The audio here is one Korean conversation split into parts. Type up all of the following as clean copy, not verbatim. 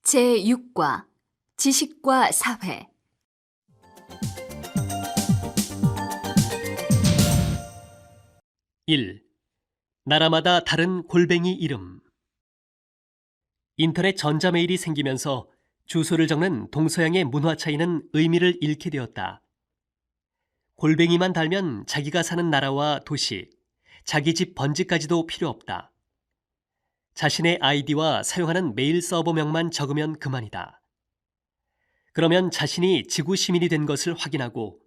제6과 지식과 사회 1. 나라마다 다른 골뱅이 이름. 인터넷 전자메일이 생기면서 주소를 적는 동서양의 문화 차이는 의미를 잃게 되었다. 골뱅이만 달면 자기가 사는 나라와 도시, 자기 집 번지까지도 필요 없다. 자신의 아이디와 사용하는 메일 서버명만 적으면 그만이다. 그러면 자신이 지구 시민이 된 것을 확인하고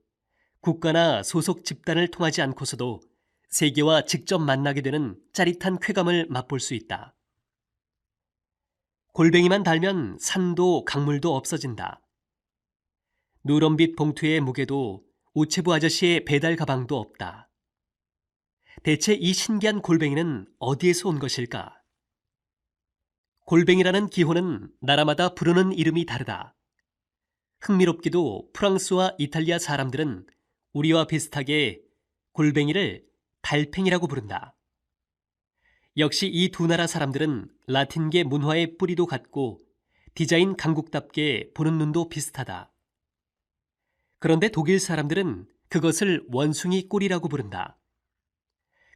국가나 소속 집단을 통하지 않고서도 세계와 직접 만나게 되는 짜릿한 쾌감을 맛볼 수 있다. 골뱅이만 달면 산도 강물도 없어진다. 누런빛 봉투의 무게도 우체부 아저씨의 배달 가방도 없다. 대체 이 신기한 골뱅이는 어디에서 온 것일까? 골뱅이라는 기호는 나라마다 부르는 이름이 다르다. 흥미롭게도 프랑스와 이탈리아 사람들은 우리와 비슷하게 골뱅이를 달팽이라고 부른다. 역시 이 두 나라 사람들은 라틴계 문화의 뿌리도 같고 디자인 강국답게 보는 눈도 비슷하다. 그런데 독일 사람들은 그것을 원숭이 꼬리라고 부른다.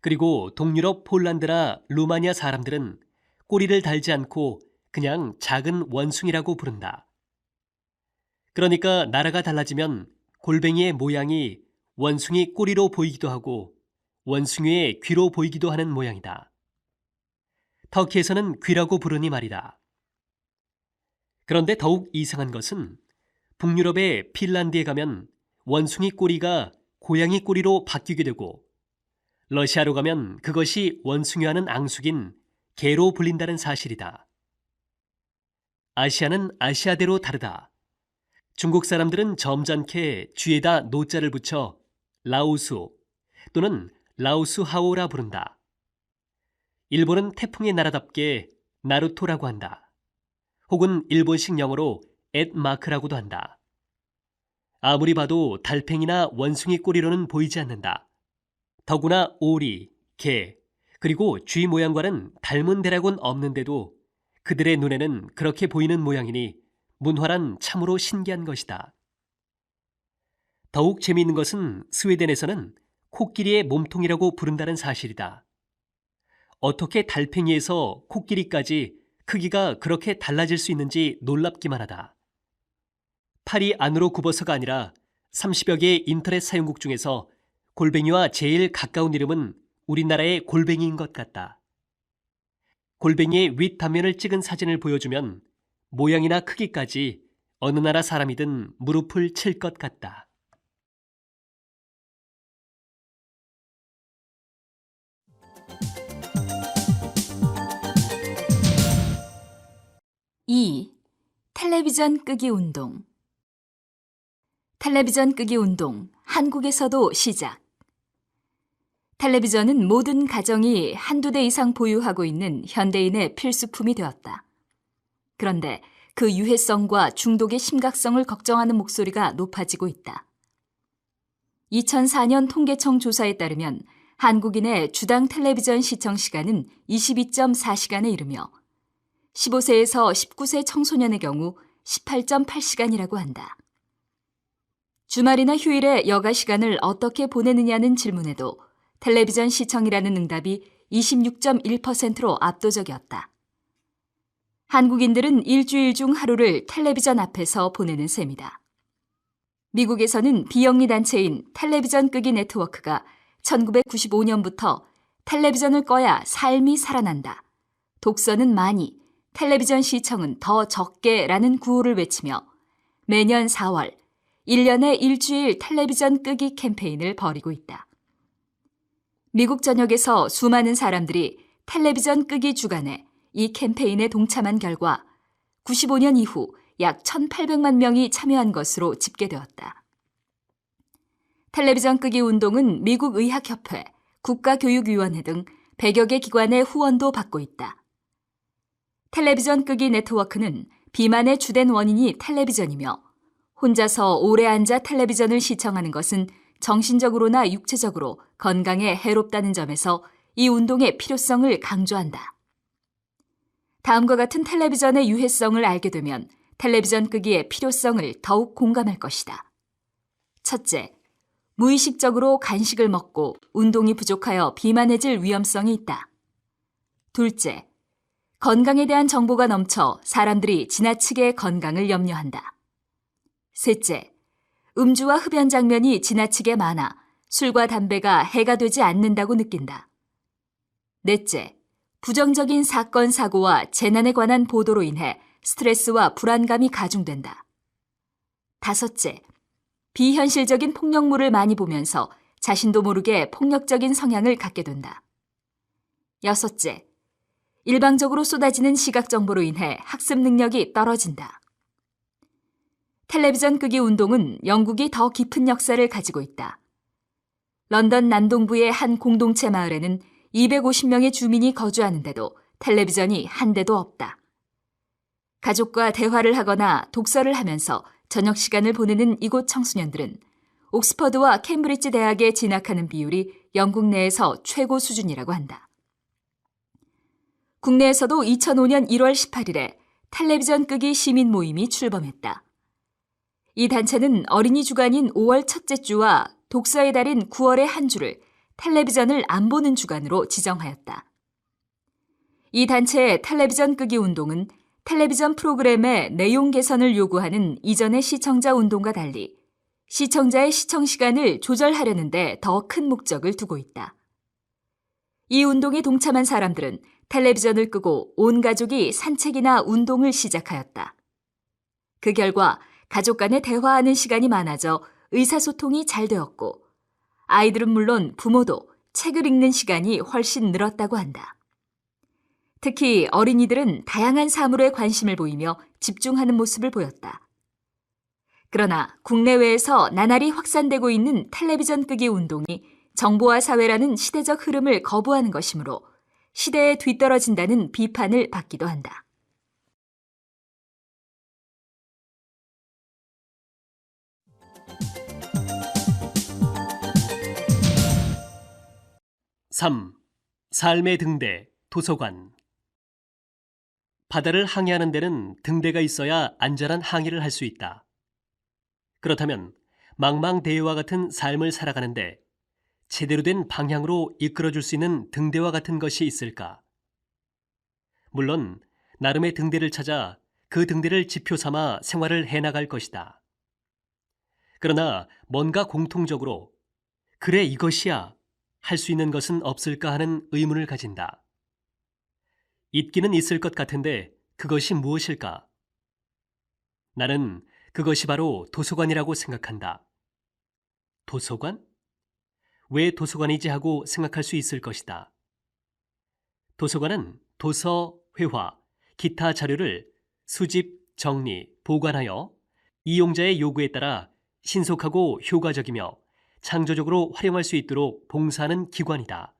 그리고 동유럽 폴란드나 루마니아 사람들은 꼬리를 달지 않고 그냥 작은 원숭이라고 부른다. 그러니까 나라가 달라지면 골뱅이의 모양이 원숭이 꼬리로 보이기도 하고 원숭이의 귀로 보이기도 하는 모양이다. 터키에서는 귀라고 부르니 말이다. 그런데 더욱 이상한 것은 북유럽의 핀란드에 가면 원숭이 꼬리가 고양이 꼬리로 바뀌게 되고 러시아로 가면 그것이 원숭이와는 앙숙인 개로 불린다는 사실이다. 아시아는 아시아대로 다르다. 중국 사람들은 점잖게 쥐에다 노자를 붙여 라오수 또는 라오수하오라 부른다. 일본은 태풍의 나라답게 나루토라고 한다. 혹은 일본식 영어로 앳마크라고도 한다. 아무리 봐도 달팽이나 원숭이 꼬리로는 보이지 않는다. 더구나 오리, 개, 그리고 쥐 모양과는 닮은 대략은 없는데도 그들의 눈에는 그렇게 보이는 모양이니 문화란 참으로 신기한 것이다. 더욱 재미있는 것은 스웨덴에서는 코끼리의 몸통이라고 부른다는 사실이다. 어떻게 달팽이에서 코끼리까지 크기가 그렇게 달라질 수 있는지 놀랍기만 하다. 팔이 안으로 굽어서가 아니라 30여 개의 인터넷 사용국 중에서 골뱅이와 제일 가까운 이름은 우리나라의 골뱅이인 것 같다. 골뱅이의 윗단면을 찍은 사진을 보여주면 모양이나 크기까지 어느 나라 사람이든 무릎을 칠 것 같다. 이. 텔레비전 끄기 운동 텔레비전 끄기 운동, 한국에서도 시작. 텔레비전은 모든 가정이 한두 대 이상 보유하고 있는 현대인의 필수품이 되었다. 그런데 그 유해성과 중독의 심각성을 걱정하는 목소리가 높아지고 있다. 2004년 통계청 조사에 따르면 한국인의 주당 텔레비전 시청 시간은 22.4시간에 이르며 15세에서 19세 청소년의 경우 18.8시간이라고 한다. 주말이나 휴일에 여가 시간을 어떻게 보내느냐는 질문에도 텔레비전 시청이라는 응답이 26.1%로 압도적이었다. 한국인들은 일주일 중 하루를 텔레비전 앞에서 보내는 셈이다. 미국에서는 비영리 단체인 텔레비전 끄기 네트워크가 1995년부터 텔레비전을 꺼야 삶이 살아난다. 독서는 많이, 텔레비전 시청은 더 적게라는 구호를 외치며 매년 4월 1년에 일주일 텔레비전 끄기 캠페인을 벌이고 있다. 미국 전역에서 수많은 사람들이 텔레비전 끄기 주간에 이 캠페인에 동참한 결과 95년 이후 약 1,800만 명이 참여한 것으로 집계되었다. 텔레비전 끄기 운동은 미국 의학협회, 국가교육위원회 등 100여 개 기관의 후원도 받고 있다. 텔레비전 끄기 네트워크는 비만의 주된 원인이 텔레비전이며 혼자서 오래 앉아 텔레비전을 시청하는 것은 정신적으로나 육체적으로 건강에 해롭다는 점에서 이 운동의 필요성을 강조한다. 다음과 같은 텔레비전의 유해성을 알게 되면 텔레비전 끄기의 필요성을 더욱 공감할 것이다. 첫째, 무의식적으로 간식을 먹고 운동이 부족하여 비만해질 위험성이 있다. 둘째, 건강에 대한 정보가 넘쳐 사람들이 지나치게 건강을 염려한다. 셋째, 음주와 흡연 장면이 지나치게 많아 술과 담배가 해가 되지 않는다고 느낀다. 넷째, 부정적인 사건, 사고와 재난에 관한 보도로 인해 스트레스와 불안감이 가중된다. 다섯째, 비현실적인 폭력물을 많이 보면서 자신도 모르게 폭력적인 성향을 갖게 된다. 여섯째, 일방적으로 쏟아지는 시각 정보로 인해 학습 능력이 떨어진다. 텔레비전 끄기 운동은 영국이 더 깊은 역사를 가지고 있다. 런던 남동부의 한 공동체 마을에는 250명의 주민이 거주하는데도 텔레비전이 한 대도 없다. 가족과 대화를 하거나 독서를 하면서 저녁 시간을 보내는 이곳 청소년들은 옥스퍼드와 캠브리지 대학에 진학하는 비율이 영국 내에서 최고 수준이라고 한다. 국내에서도 2005년 1월 18일에 텔레비전 끄기 시민 모임이 출범했다. 이 단체는 어린이 주간인 5월 첫째 주와 독서의 달인 9월의 한 주를 텔레비전을 안 보는 주간으로 지정하였다. 이 단체의 텔레비전 끄기 운동은 텔레비전 프로그램의 내용 개선을 요구하는 이전의 시청자 운동과 달리 시청자의 시청 시간을 조절하려는 데 더 큰 목적을 두고 있다. 이 운동에 동참한 사람들은 텔레비전을 끄고 온 가족이 산책이나 운동을 시작하였다. 그 결과 가족 간에 대화하는 시간이 많아져 의사소통이 잘 되었고 아이들은 물론 부모도 책을 읽는 시간이 훨씬 늘었다고 한다. 특히 어린이들은 다양한 사물에 관심을 보이며 집중하는 모습을 보였다. 그러나 국내외에서 나날이 확산되고 있는 텔레비전 끄기 운동이 정보화 사회라는 시대적 흐름을 거부하는 것이므로 시대에 뒤떨어진다는 비판을 받기도 한다. (3) 삶의 등대, 도서관. 바다를 항해하는 데는 등대가 있어야 안전한 항해를 할 수 있다. 그렇다면 망망대해와 같은 삶을 살아가는데 제대로 된 방향으로 이끌어줄 수 있는 등대와 같은 것이 있을까? 물론 나름의 등대를 찾아 그 등대를 지표 삼아 생활을 해나갈 것이다. 그러나 뭔가 공통적으로 그래 이것이야 할 수 있는 것은 없을까 하는 의문을 가진다. 있기는 있을 것 같은데 그것이 무엇일까? 나는 그것이 바로 도서관이라고 생각한다. 도서관? 왜 도서관이지 하고 생각할 수 있을 것이다. 도서관은 도서, 회화, 기타 자료를 수집, 정리, 보관하여 이용자의 요구에 따라 신속하고 효과적이며 창조적으로 활용할 수 있도록 봉사하는 기관이다.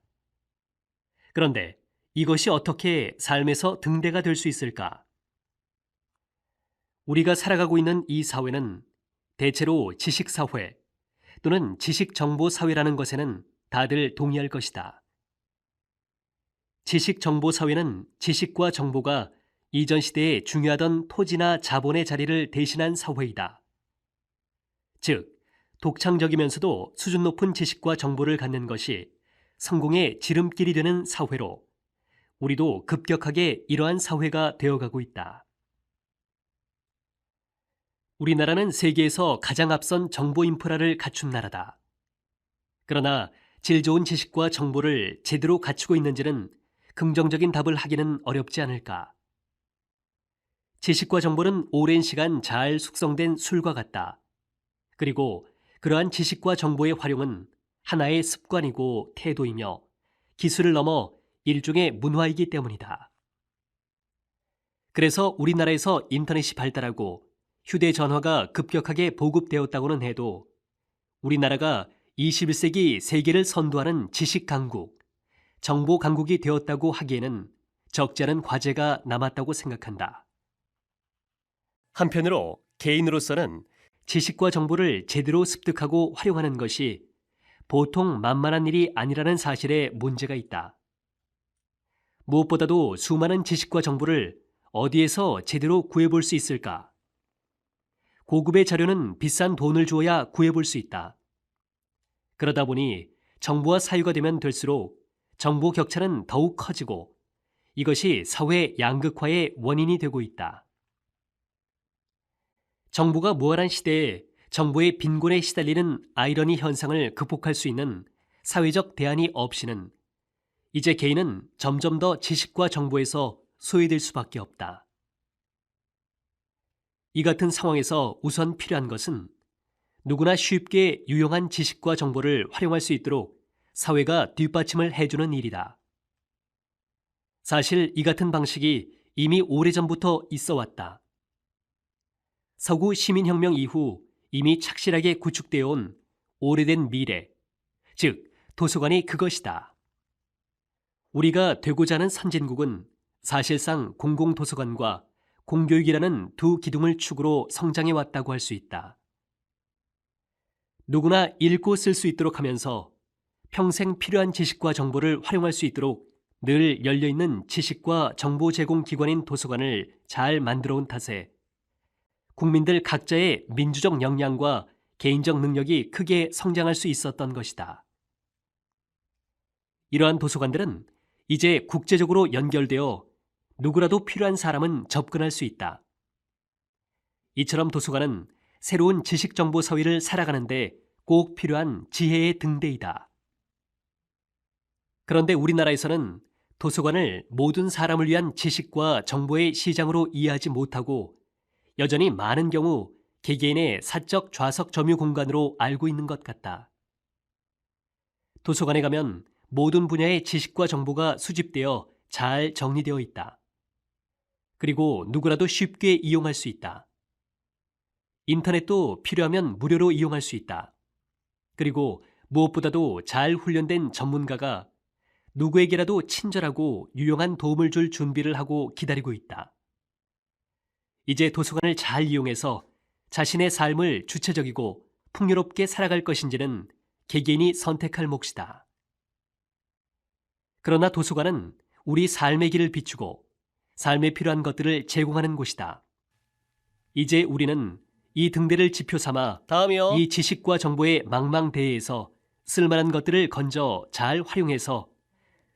그런데 이것이 어떻게 삶에서 등대가 될 수 있을까? 우리가 살아가고 있는 이 사회는 대체로 지식사회 또는 지식정보사회라는 것에는 다들 동의할 것이다. 지식정보사회는 지식과 정보가 이전 시대에 중요하던 토지나 자본의 자리를 대신한 사회이다. 즉, 독창적이면서도 수준 높은 지식과 정보를 갖는 것이 성공의 지름길이 되는 사회로 우리도 급격하게 이러한 사회가 되어가고 있다. 우리나라는 세계에서 가장 앞선 정보 인프라를 갖춘 나라다. 그러나 질 좋은 지식과 정보를 제대로 갖추고 있는지는 긍정적인 답을 하기는 어렵지 않을까. 지식과 정보는 오랜 시간 잘 숙성된 술과 같다. 그리고 그러한 지식과 정보의 활용은 하나의 습관이고 태도이며 기술을 넘어 일종의 문화이기 때문이다. 그래서 우리나라에서 인터넷이 발달하고 휴대전화가 급격하게 보급되었다고는 해도 우리나라가 21세기 세계를 선도하는 지식강국, 정보강국이 되었다고 하기에는 적지 않은 과제가 남았다고 생각한다. 한편으로 개인으로서는 지식과 정보를 제대로 습득하고 활용하는 것이 보통 만만한 일이 아니라는 사실에 문제가 있다. 무엇보다도 수많은 지식과 정보를 어디에서 제대로 구해볼 수 있을까? 고급의 자료는 비싼 돈을 주어야 구해볼 수 있다. 그러다 보니 정보와 사유가 되면 될수록 정보 격차는 더욱 커지고 이것이 사회 양극화의 원인이 되고 있다. 정보가 무한한 시대에 정보의 빈곤에 시달리는 아이러니 현상을 극복할 수 있는 사회적 대안이 없이는 이제 개인은 점점 더 지식과 정보에서 소외될 수밖에 없다. 이 같은 상황에서 우선 필요한 것은 누구나 쉽게 유용한 지식과 정보를 활용할 수 있도록 사회가 뒷받침을 해주는 일이다. 사실 이 같은 방식이 이미 오래전부터 있어 왔다. 서구 시민혁명 이후 이미 착실하게 구축되어 온 오래된 미래, 즉 도서관이 그것이다. 우리가 되고자 하는 선진국은 사실상 공공도서관과 공교육이라는 두 기둥을 축으로 성장해 왔다고 할 수 있다. 누구나 읽고 쓸 수 있도록 하면서 평생 필요한 지식과 정보를 활용할 수 있도록 늘 열려있는 지식과 정보 제공 기관인 도서관을 잘 만들어 온 탓에 국민들 각자의 민주적 역량과 개인적 능력이 크게 성장할 수 있었던 것이다. 이러한 도서관들은 이제 국제적으로 연결되어 누구라도 필요한 사람은 접근할 수 있다. 이처럼 도서관은 새로운 지식정보 사회를 살아가는데 꼭 필요한 지혜의 등대이다. 그런데 우리나라에서는 도서관을 모든 사람을 위한 지식과 정보의 시장으로 이해하지 못하고 여전히 많은 경우 개개인의 사적 좌석 점유 공간으로 알고 있는 것 같다. 도서관에 가면 모든 분야의 지식과 정보가 수집되어 잘 정리되어 있다. 그리고 누구라도 쉽게 이용할 수 있다. 인터넷도 필요하면 무료로 이용할 수 있다. 그리고 무엇보다도 잘 훈련된 전문가가 누구에게라도 친절하고 유용한 도움을 줄 준비를 하고 기다리고 있다. 이제 도서관을 잘 이용해서 자신의 삶을 주체적이고 풍요롭게 살아갈 것인지는 개개인이 선택할 몫이다. 그러나 도서관은 우리 삶의 길을 비추고 삶에 필요한 것들을 제공하는 곳이다. 이제 우리는 이 등대를 지표 삼아 다음이요. 이 지식과 정보의 망망대해에서 쓸만한 것들을 건져 잘 활용해서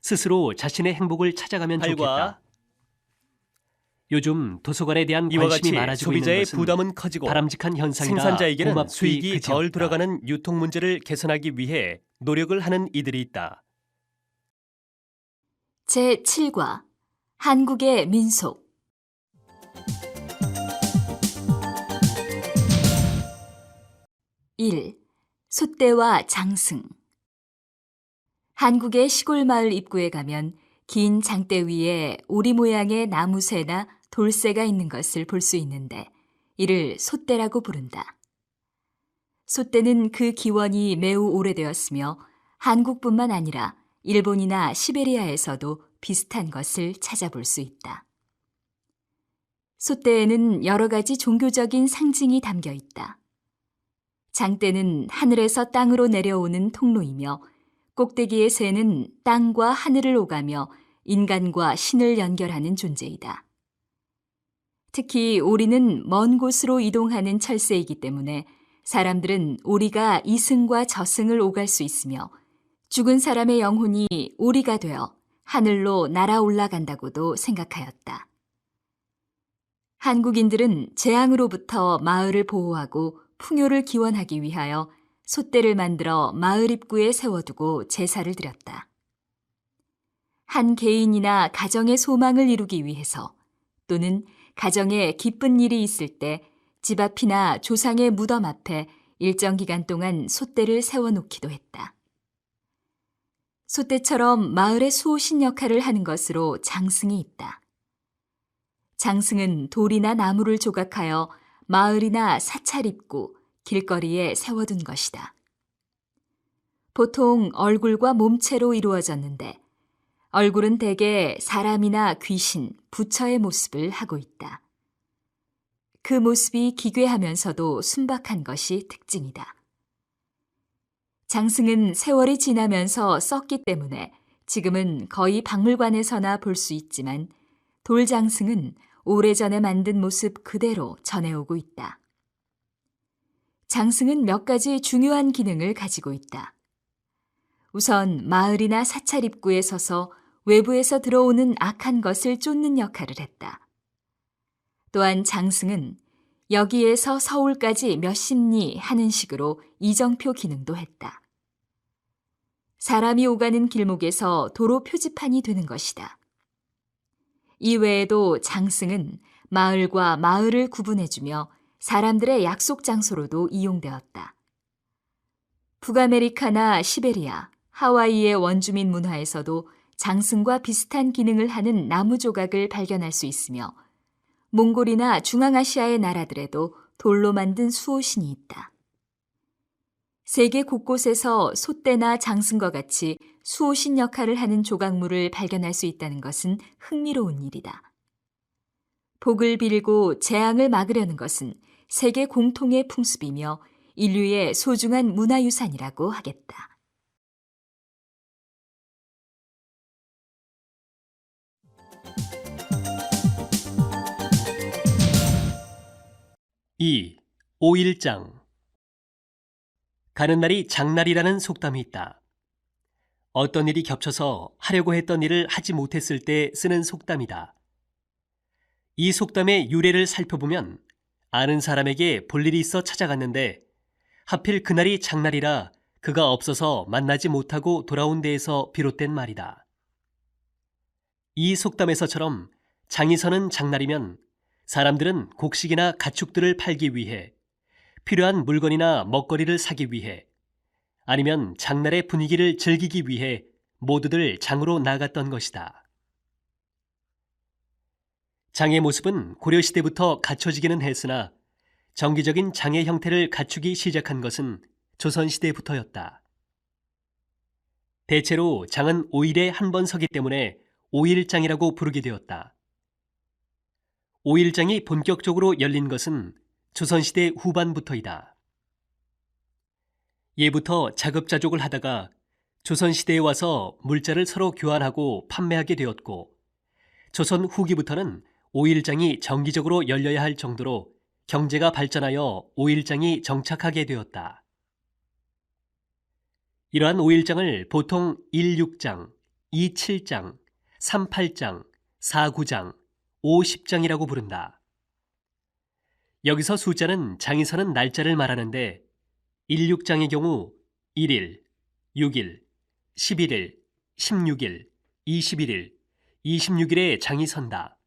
스스로 자신의 행복을 찾아가면 8과 좋겠다. 요즘 도서관에 대한 이와 관심이 같이 많아지고 있는 소비자의 것은 부담은 커지고 바람직한 현상이라 생산자에게는 고맙기 수익이 그지없다. 덜 들어가는 유통 문제를 개선하기 위해 노력을 하는 이들이 있다. 제7과 한국의 민속 1. 솥대와 장승 한국의 시골 마을 입구에 가면 긴 장대 위에 오리 모양의 나무새나 돌새가 있는 것을 볼 수 있는데 이를 솥대라고 부른다. 솥대는 그 기원이 매우 오래되었으며 한국뿐만 아니라 일본이나 시베리아에서도 비슷한 것을 찾아볼 수 있다. 솥대에는 여러 가지 종교적인 상징이 담겨 있다. 장대는 하늘에서 땅으로 내려오는 통로이며 꼭대기의 새는 땅과 하늘을 오가며 인간과 신을 연결하는 존재이다. 특히 오리는 먼 곳으로 이동하는 철새이기 때문에 사람들은 오리가 이승과 저승을 오갈 수 있으며 죽은 사람의 영혼이 오리가 되어 하늘로 날아 올라간다고도 생각하였다. 한국인들은 재앙으로부터 마을을 보호하고 풍요를 기원하기 위하여 솥대를 만들어 마을 입구에 세워두고 제사를 드렸다. 한 개인이나 가정의 소망을 이루기 위해서 또는 가정에 기쁜 일이 있을 때 집 앞이나 조상의 무덤 앞에 일정 기간 동안 솥대를 세워놓기도 했다. 솥대처럼 마을의 수호신 역할을 하는 것으로 장승이 있다. 장승은 돌이나 나무를 조각하여 마을이나 사찰 입구, 길거리에 세워둔 것이다. 보통 얼굴과 몸체로 이루어졌는데 얼굴은 대개 사람이나 귀신, 부처의 모습을 하고 있다. 그 모습이 기괴하면서도 순박한 것이 특징이다. 장승은 세월이 지나면서 썩기 때문에 지금은 거의 박물관에서나 볼 수 있지만 돌장승은 오래전에 만든 모습 그대로 전해오고 있다. 장승은 몇 가지 중요한 기능을 가지고 있다. 우선 마을이나 사찰 입구에 서서 외부에서 들어오는 악한 것을 쫓는 역할을 했다. 또한 장승은 여기에서 서울까지 몇십 리 하는 식으로 이정표 기능도 했다. 사람이 오가는 길목에서 도로 표지판이 되는 것이다. 이외에도 장승은 마을과 마을을 구분해주며 사람들의 약속 장소로도 이용되었다. 북아메리카나 시베리아, 하와이의 원주민 문화에서도 장승과 비슷한 기능을 하는 나무 조각을 발견할 수 있으며 몽골이나 중앙아시아의 나라들에도 돌로 만든 수호신이 있다. 세계 곳곳에서 솥대나 장승과 같이 수호신 역할을 하는 조각물을 발견할 수 있다는 것은 흥미로운 일이다. 복을 빌고 재앙을 막으려는 것은 세계 공통의 풍습이며 인류의 소중한 문화유산이라고 하겠다. 이 5일장. 가는 날이 장날이라는 속담이 있다. 어떤 일이 겹쳐서 하려고 했던 일을 하지 못했을 때 쓰는 속담이다. 이 속담의 유래를 살펴보면 아는 사람에게 볼 일이 있어 찾아갔는데 하필 그날이 장날이라 그가 없어서 만나지 못하고 돌아온 데에서 비롯된 말이다. 이 속담에서처럼 장이 서는 장날이면 사람들은 곡식이나 가축들을 팔기 위해, 필요한 물건이나 먹거리를 사기 위해, 아니면 장날의 분위기를 즐기기 위해 모두들 장으로 나갔던 것이다. 장의 모습은 고려시대부터 갖춰지기는 했으나 정기적인 장의 형태를 갖추기 시작한 것은 조선시대부터였다. 대체로 장은 5일에 한 번 서기 때문에 5일장이라고 부르게 되었다. 5일장이 본격적으로 열린 것은 조선시대 후반부터이다. 예부터 자급자족을 하다가 조선시대에 와서 물자를 서로 교환하고 판매하게 되었고, 조선 후기부터는 5일장이 정기적으로 열려야 할 정도로 경제가 발전하여 5일장이 정착하게 되었다. 이러한 5일장을 보통 16장, 27장, 38장, 49장, 50장이라고 부른다. 여기서 숫자는 장이 서는 날짜를 말하는데 16장의 경우 1일, 6일, 11일, 16일, 21일, 26일에 장이 선다.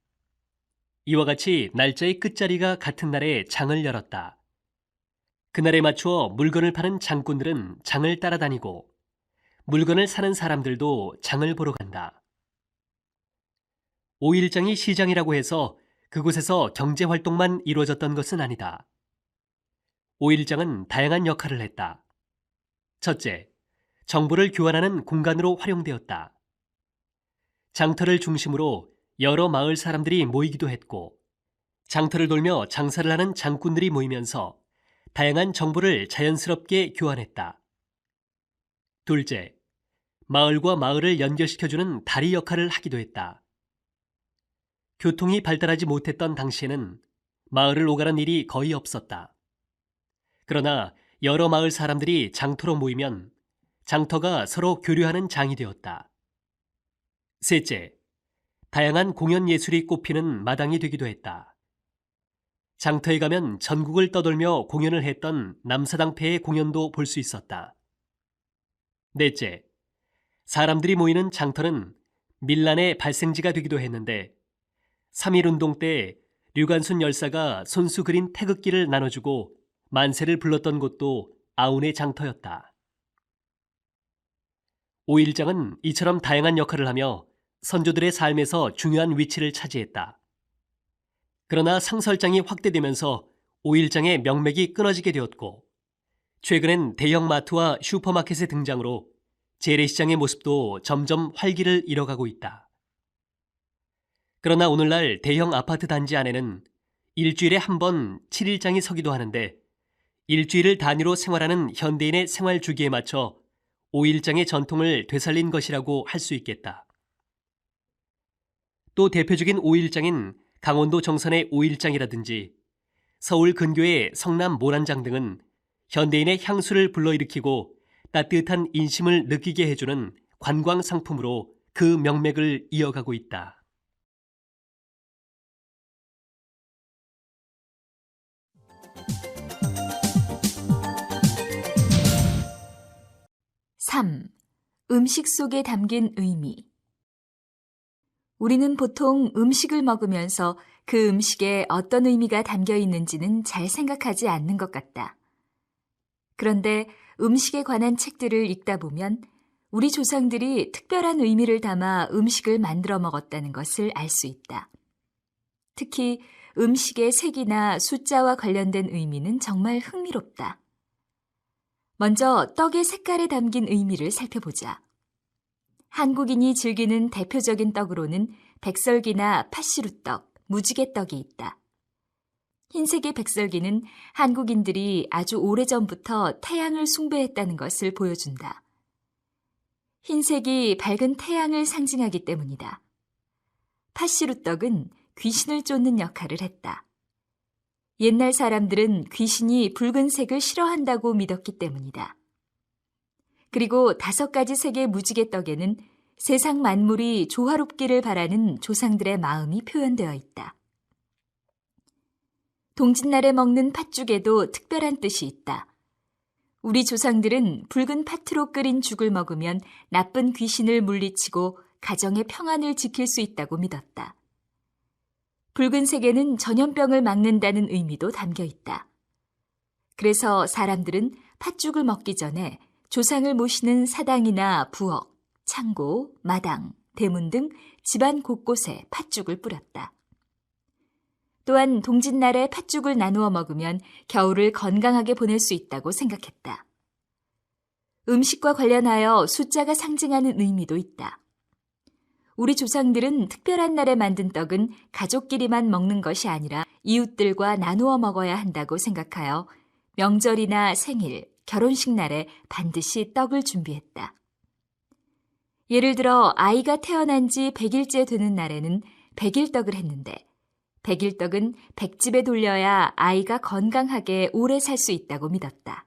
이와 같이 날짜의 끝자리가 같은 날에 장을 열었다. 그날에 맞추어 물건을 파는 장꾼들은 장을 따라다니고 물건을 사는 사람들도 장을 보러 간다. 5일장이 시장이라고 해서 그곳에서 경제활동만 이루어졌던 것은 아니다. 5일장은 다양한 역할을 했다. 첫째, 정보를 교환하는 공간으로 활용되었다. 장터를 중심으로 여러 마을 사람들이 모이기도 했고, 장터를 돌며 장사를 하는 장꾼들이 모이면서 다양한 정보를 자연스럽게 교환했다. 둘째, 마을과 마을을 연결시켜주는 다리 역할을 하기도 했다. 교통이 발달하지 못했던 당시에는 마을을 오가는 일이 거의 없었다. 그러나 여러 마을 사람들이 장터로 모이면 장터가 서로 교류하는 장이 되었다. 셋째, 다양한 공연 예술이 꼽히는 마당이 되기도 했다. 장터에 가면 전국을 떠돌며 공연을 했던 남사당패의 공연도 볼 수 있었다. 넷째, 사람들이 모이는 장터는 밀란의 발생지가 되기도 했는데 3.1운동 때 류관순 열사가 손수 그린 태극기를 나눠주고 만세를 불렀던 곳도 아운의 장터였다. 5일장은 이처럼 다양한 역할을 하며 선조들의 삶에서 중요한 위치를 차지했다. 그러나 상설장이 확대되면서 5일장의 명맥이 끊어지게 되었고, 최근엔 대형 마트와 슈퍼마켓의 등장으로 재래시장의 모습도 점점 활기를 잃어가고 있다. 그러나 오늘날 대형 아파트 단지 안에는 일주일에 한 번 7일장이 서기도 하는데 일주일을 단위로 생활하는 현대인의 생활 주기에 맞춰 오일장의 전통을 되살린 것이라고 할 수 있겠다. 또 대표적인 오일장인 강원도 정선의 오일장이라든지 서울 근교의 성남 모란장 등은 현대인의 향수를 불러일으키고 따뜻한 인심을 느끼게 해주는 관광 상품으로 그 명맥을 이어가고 있다. 3. 음식 속에 담긴 의미. 우리는 보통 음식을 먹으면서 그 음식에 어떤 의미가 담겨 있는지는 잘 생각하지 않는 것 같다. 그런데 음식에 관한 책들을 읽다 보면 우리 조상들이 특별한 의미를 담아 음식을 만들어 먹었다는 것을 알 수 있다. 특히 음식의 색이나 숫자와 관련된 의미는 정말 흥미롭다. 먼저 떡의 색깔에 담긴 의미를 살펴보자. 한국인이 즐기는 대표적인 떡으로는 백설기나 팥시루떡, 무지개떡이 있다. 흰색의 백설기는 한국인들이 아주 오래전부터 태양을 숭배했다는 것을 보여준다. 흰색이 밝은 태양을 상징하기 때문이다. 팥시루떡은 귀신을 쫓는 역할을 했다. 옛날 사람들은 귀신이 붉은색을 싫어한다고 믿었기 때문이다. 그리고 5가지 색의 무지개떡에는 세상 만물이 조화롭기를 바라는 조상들의 마음이 표현되어 있다. 동짓날에 먹는 팥죽에도 특별한 뜻이 있다. 우리 조상들은 붉은 팥으로 끓인 죽을 먹으면 나쁜 귀신을 물리치고 가정의 평안을 지킬 수 있다고 믿었다. 붉은색에는 전염병을 막는다는 의미도 담겨 있다. 그래서 사람들은 팥죽을 먹기 전에 조상을 모시는 사당이나 부엌, 창고, 마당, 대문 등 집안 곳곳에 팥죽을 뿌렸다. 또한 동짓날에 팥죽을 나누어 먹으면 겨울을 건강하게 보낼 수 있다고 생각했다. 음식과 관련하여 숫자가 상징하는 의미도 있다. 우리 조상들은 특별한 날에 만든 떡은 가족끼리만 먹는 것이 아니라 이웃들과 나누어 먹어야 한다고 생각하여 명절이나 생일, 결혼식 날에 반드시 떡을 준비했다. 예를 들어 아이가 태어난 지 100일째 되는 날에는 100일떡을 했는데 100일떡은 100집에 돌려야 아이가 건강하게 오래 살 수 있다고 믿었다.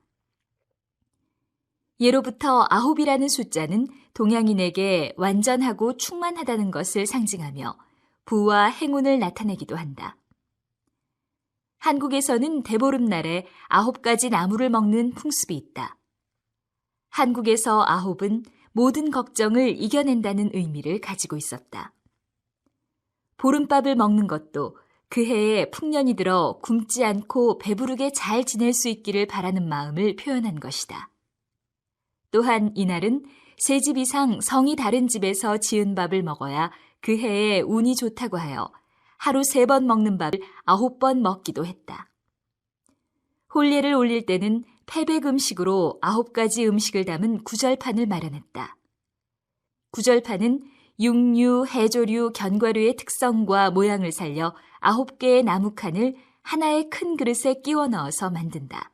예로부터 9이라는 숫자는 동양인에게 완전하고 충만하다는 것을 상징하며 부와 행운을 나타내기도 한다. 한국에서는 대보름날에 9가지 나무를 먹는 풍습이 있다. 한국에서 9은 모든 걱정을 이겨낸다는 의미를 가지고 있었다. 보름밥을 먹는 것도 그 해에 풍년이 들어 굶지 않고 배부르게 잘 지낼 수 있기를 바라는 마음을 표현한 것이다. 또한 이날은 3집 이상 성이 다른 집에서 지은 밥을 먹어야 그 해에 운이 좋다고 하여 하루 3번 먹는 밥을 9번 먹기도 했다. 혼례를 올릴 때는 패백 음식으로 9가지 음식을 담은 구절판을 마련했다. 구절판은 육류, 해조류, 견과류의 특성과 모양을 살려 9개의 나무칸을 하나의 큰 그릇에 끼워 넣어서 만든다.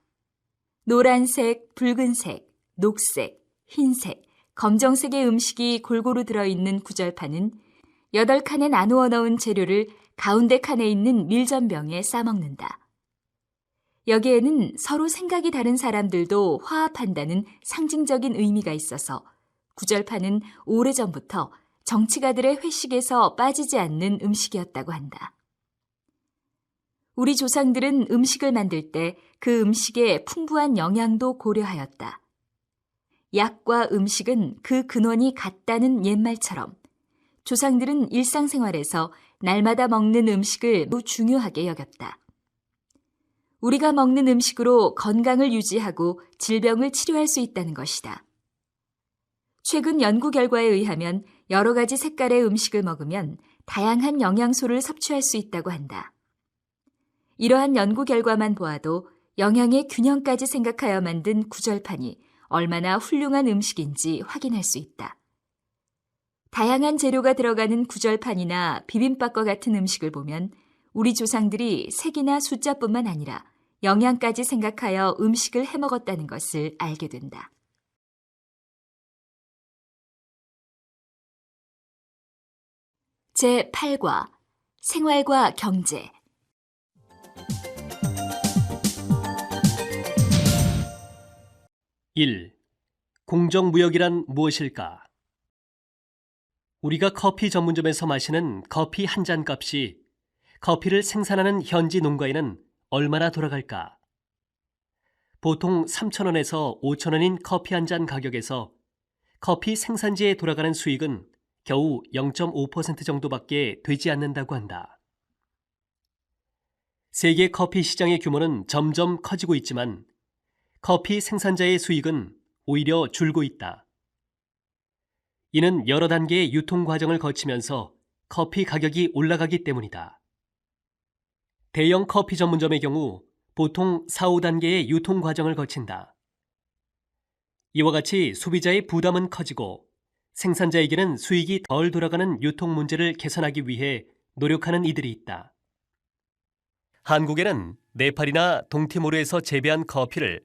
노란색, 붉은색, 녹색, 흰색, 검정색의 음식이 골고루 들어있는 구절판은 8칸에 나누어 넣은 재료를 가운데 칸에 있는 밀전병에 싸먹는다. 여기에는 서로 생각이 다른 사람들도 화합한다는 상징적인 의미가 있어서 구절판은 오래전부터 정치가들의 회식에서 빠지지 않는 음식이었다고 한다. 우리 조상들은 음식을 만들 때 그 음식의 풍부한 영양도 고려하였다. 약과 음식은 그 근원이 같다는 옛말처럼 조상들은 일상생활에서 날마다 먹는 음식을 매우 중요하게 여겼다. 우리가 먹는 음식으로 건강을 유지하고 질병을 치료할 수 있다는 것이다. 최근 연구 결과에 의하면 여러 가지 색깔의 음식을 먹으면 다양한 영양소를 섭취할 수 있다고 한다. 이러한 연구 결과만 보아도 영양의 균형까지 생각하여 만든 구절판이 얼마나 훌륭한 음식인지 확인할 수 있다. 다양한 재료가 들어가는 구절판이나 비빔밥과 같은 음식을 보면 우리 조상들이 색이나 숫자뿐만 아니라 영양까지 생각하여 음식을 해먹었다는 것을 알게 된다. 제8과 생활과 경제 1. 공정무역이란 무엇일까? 우리가 커피 전문점에서 마시는 커피 한 잔 값이 커피를 생산하는 현지 농가에는 얼마나 돌아갈까? 보통 3,000원에서 5,000원인 커피 한 잔 가격에서 커피 생산지에 돌아가는 수익은 겨우 0.5% 정도밖에 되지 않는다고 한다. 세계 커피 시장의 규모는 점점 커지고 있지만 커피 생산자의 수익은 오히려 줄고 있다. 이는 여러 단계의 유통 과정을 거치면서 커피 가격이 올라가기 때문이다. 대형 커피 전문점의 경우 보통 4, 5단계의 유통 과정을 거친다. 이와 같이 소비자의 부담은 커지고 생산자에게는 수익이 덜 돌아가는 유통 문제를 개선하기 위해 노력하는 이들이 있다. 한국에는 네팔이나 동티모르에서 재배한 커피를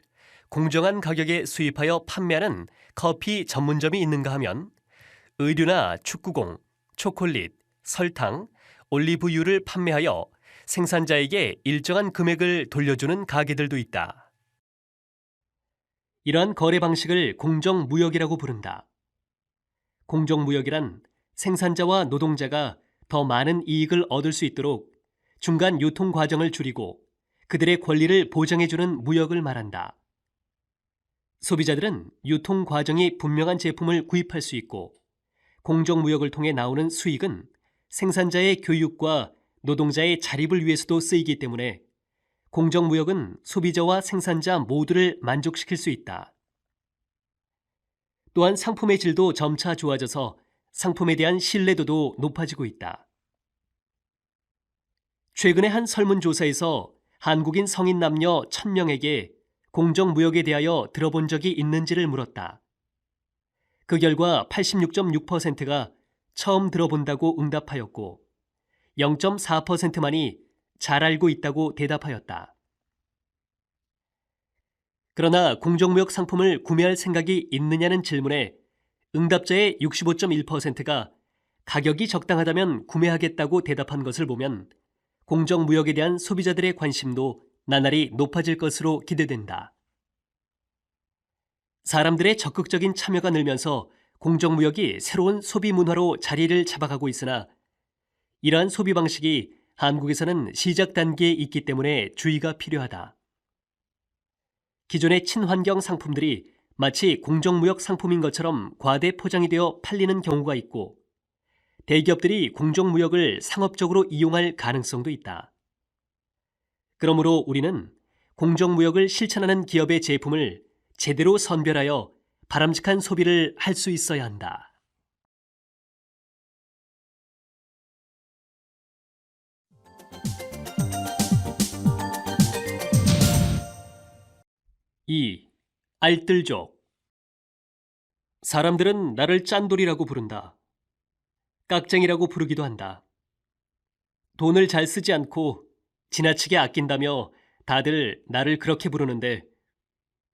공정한 가격에 수입하여 판매하는 커피 전문점이 있는가 하면 의류나 축구공, 초콜릿, 설탕, 올리브유를 판매하여 생산자에게 일정한 금액을 돌려주는 가게들도 있다. 이러한 거래 방식을 공정무역이라고 부른다. 공정무역이란 생산자와 노동자가 더 많은 이익을 얻을 수 있도록 중간 유통 과정을 줄이고 그들의 권리를 보장해주는 무역을 말한다. 소비자들은 유통 과정이 분명한 제품을 구입할 수 있고 공정무역을 통해 나오는 수익은 생산자의 교육과 노동자의 자립을 위해서도 쓰이기 때문에 공정무역은 소비자와 생산자 모두를 만족시킬 수 있다. 또한 상품의 질도 점차 좋아져서 상품에 대한 신뢰도도 높아지고 있다. 최근에 한 설문조사에서 한국인 성인 남녀 1,000명에게 공정무역에 대하여 들어본 적이 있는지를 물었다. 그 결과 86.6%가 처음 들어본다고 응답하였고 0.4%만이 잘 알고 있다고 대답하였다. 그러나 공정무역 상품을 구매할 생각이 있느냐는 질문에 응답자의 65.1%가 가격이 적당하다면 구매하겠다고 대답한 것을 보면 공정무역에 대한 소비자들의 관심도 나날이 높아질 것으로 기대된다. 사람들의 적극적인 참여가 늘면서 공정무역이 새로운 소비 문화로 자리를 잡아가고 있으나 이러한 소비 방식이 한국에서는 시작 단계에 있기 때문에 주의가 필요하다. 기존의 친환경 상품들이 마치 공정무역 상품인 것처럼 과대 포장이 되어 팔리는 경우가 있고 대기업들이 공정무역을 상업적으로 이용할 가능성도 있다. 그러므로 우리는 공정무역을 실천하는 기업의 제품을 제대로 선별하여 바람직한 소비를 할 수 있어야 한다. (2) 알뜰족. 사람들은 나를 짠돌이라고 부른다. 깍쟁이라고 부르기도 한다. 돈을 잘 쓰지 않고 지나치게 아낀다며 다들 나를 그렇게 부르는데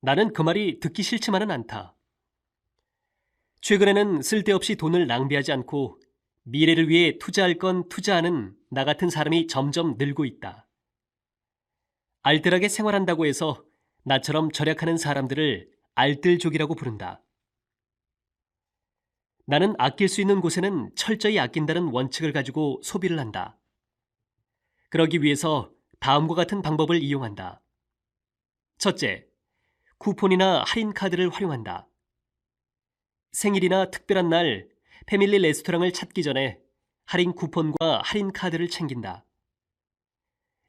나는 그 말이 듣기 싫지만은 않다. 최근에는 쓸데없이 돈을 낭비하지 않고 미래를 위해 투자할 건 투자하는 나 같은 사람이 점점 늘고 있다. 알뜰하게 생활한다고 해서 나처럼 절약하는 사람들을 알뜰족이라고 부른다. 나는 아낄 수 있는 곳에는 철저히 아낀다는 원칙을 가지고 소비를 한다. 그러기 위해서 다음과 같은 방법을 이용한다. 첫째, 쿠폰이나 할인 카드를 활용한다. 생일이나 특별한 날 패밀리 레스토랑을 찾기 전에 할인 쿠폰과 할인 카드를 챙긴다.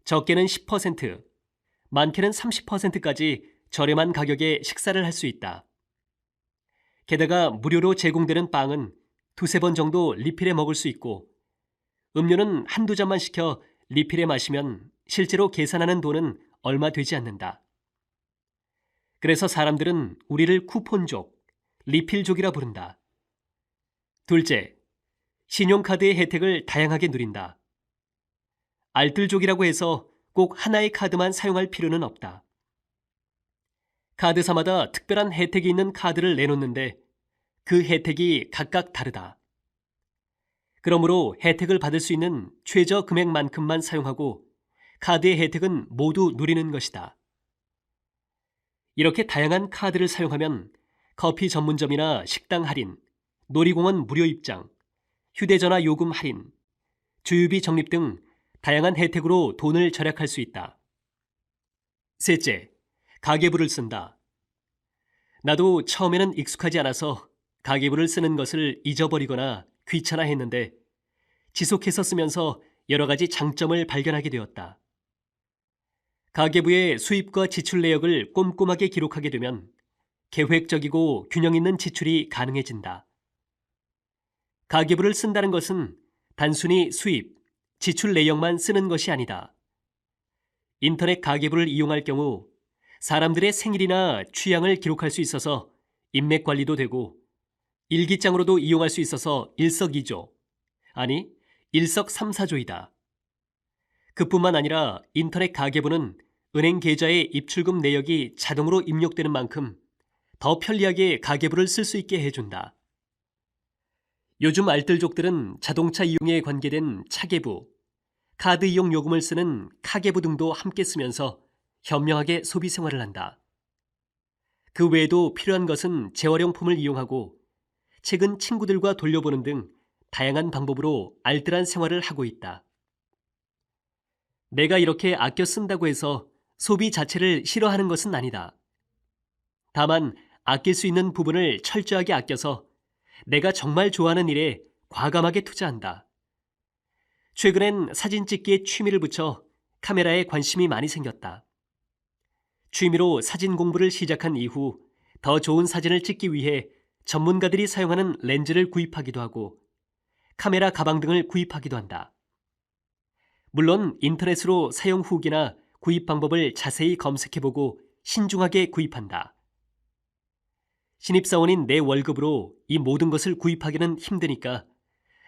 적게는 10%, 많게는 30%까지 저렴한 가격에 식사를 할 수 있다. 게다가 무료로 제공되는 빵은 두세 번 정도 리필해 먹을 수 있고 음료는 한두 잔만 시켜 리필해 마시면 실제로 계산하는 돈은 얼마 되지 않는다. 그래서 사람들은 우리를 쿠폰족, 리필족이라 부른다. 둘째, 신용카드의 혜택을 다양하게 누린다. 알뜰족이라고 해서 꼭 하나의 카드만 사용할 필요는 없다. 카드사마다 특별한 혜택이 있는 카드를 내놓는데 그 혜택이 각각 다르다. 그러므로 혜택을 받을 수 있는 최저 금액만큼만 사용하고 카드의 혜택은 모두 누리는 것이다. 이렇게 다양한 카드를 사용하면 커피 전문점이나 식당 할인, 놀이공원 무료 입장, 휴대전화 요금 할인, 주유비 적립 등 다양한 혜택으로 돈을 절약할 수 있다. 셋째, 가계부를 쓴다. 나도 처음에는 익숙하지 않아서 가계부를 쓰는 것을 잊어버리거나 귀찮아했는데 지속해서 쓰면서 여러 가지 장점을 발견하게 되었다. 가계부의 수입과 지출 내역을 꼼꼼하게 기록하게 되면 계획적이고 균형 있는 지출이 가능해진다. 가계부를 쓴다는 것은 단순히 수입, 지출 내역만 쓰는 것이 아니다. 인터넷 가계부를 이용할 경우 사람들의 생일이나 취향을 기록할 수 있어서 인맥 관리도 되고 일기장으로도 이용할 수 있어서 일석이조, 아니 일석삼사조이다. 그뿐만 아니라 인터넷 가계부는 은행 계좌의 입출금 내역이 자동으로 입력되는 만큼 더 편리하게 가계부를 쓸 수 있게 해준다. 요즘 알뜰족들은 자동차 이용에 관계된 차계부, 카드 이용 요금을 쓰는 카계부 등도 함께 쓰면서 현명하게 소비 생활을 한다. 그 외에도 필요한 것은 재활용품을 이용하고 책은 친구들과 돌려보는 등 다양한 방법으로 알뜰한 생활을 하고 있다. 내가 이렇게 아껴 쓴다고 해서 소비 자체를 싫어하는 것은 아니다. 다만 아낄 수 있는 부분을 철저하게 아껴서 내가 정말 좋아하는 일에 과감하게 투자한다. 최근엔 사진 찍기에 취미를 붙여 카메라에 관심이 많이 생겼다. 취미로 사진 공부를 시작한 이후 더 좋은 사진을 찍기 위해 전문가들이 사용하는 렌즈를 구입하기도 하고 카메라 가방 등을 구입하기도 한다. 물론 인터넷으로 사용 후기나 구입 방법을 자세히 검색해보고 신중하게 구입한다. 신입사원인 내 월급으로 이 모든 것을 구입하기는 힘드니까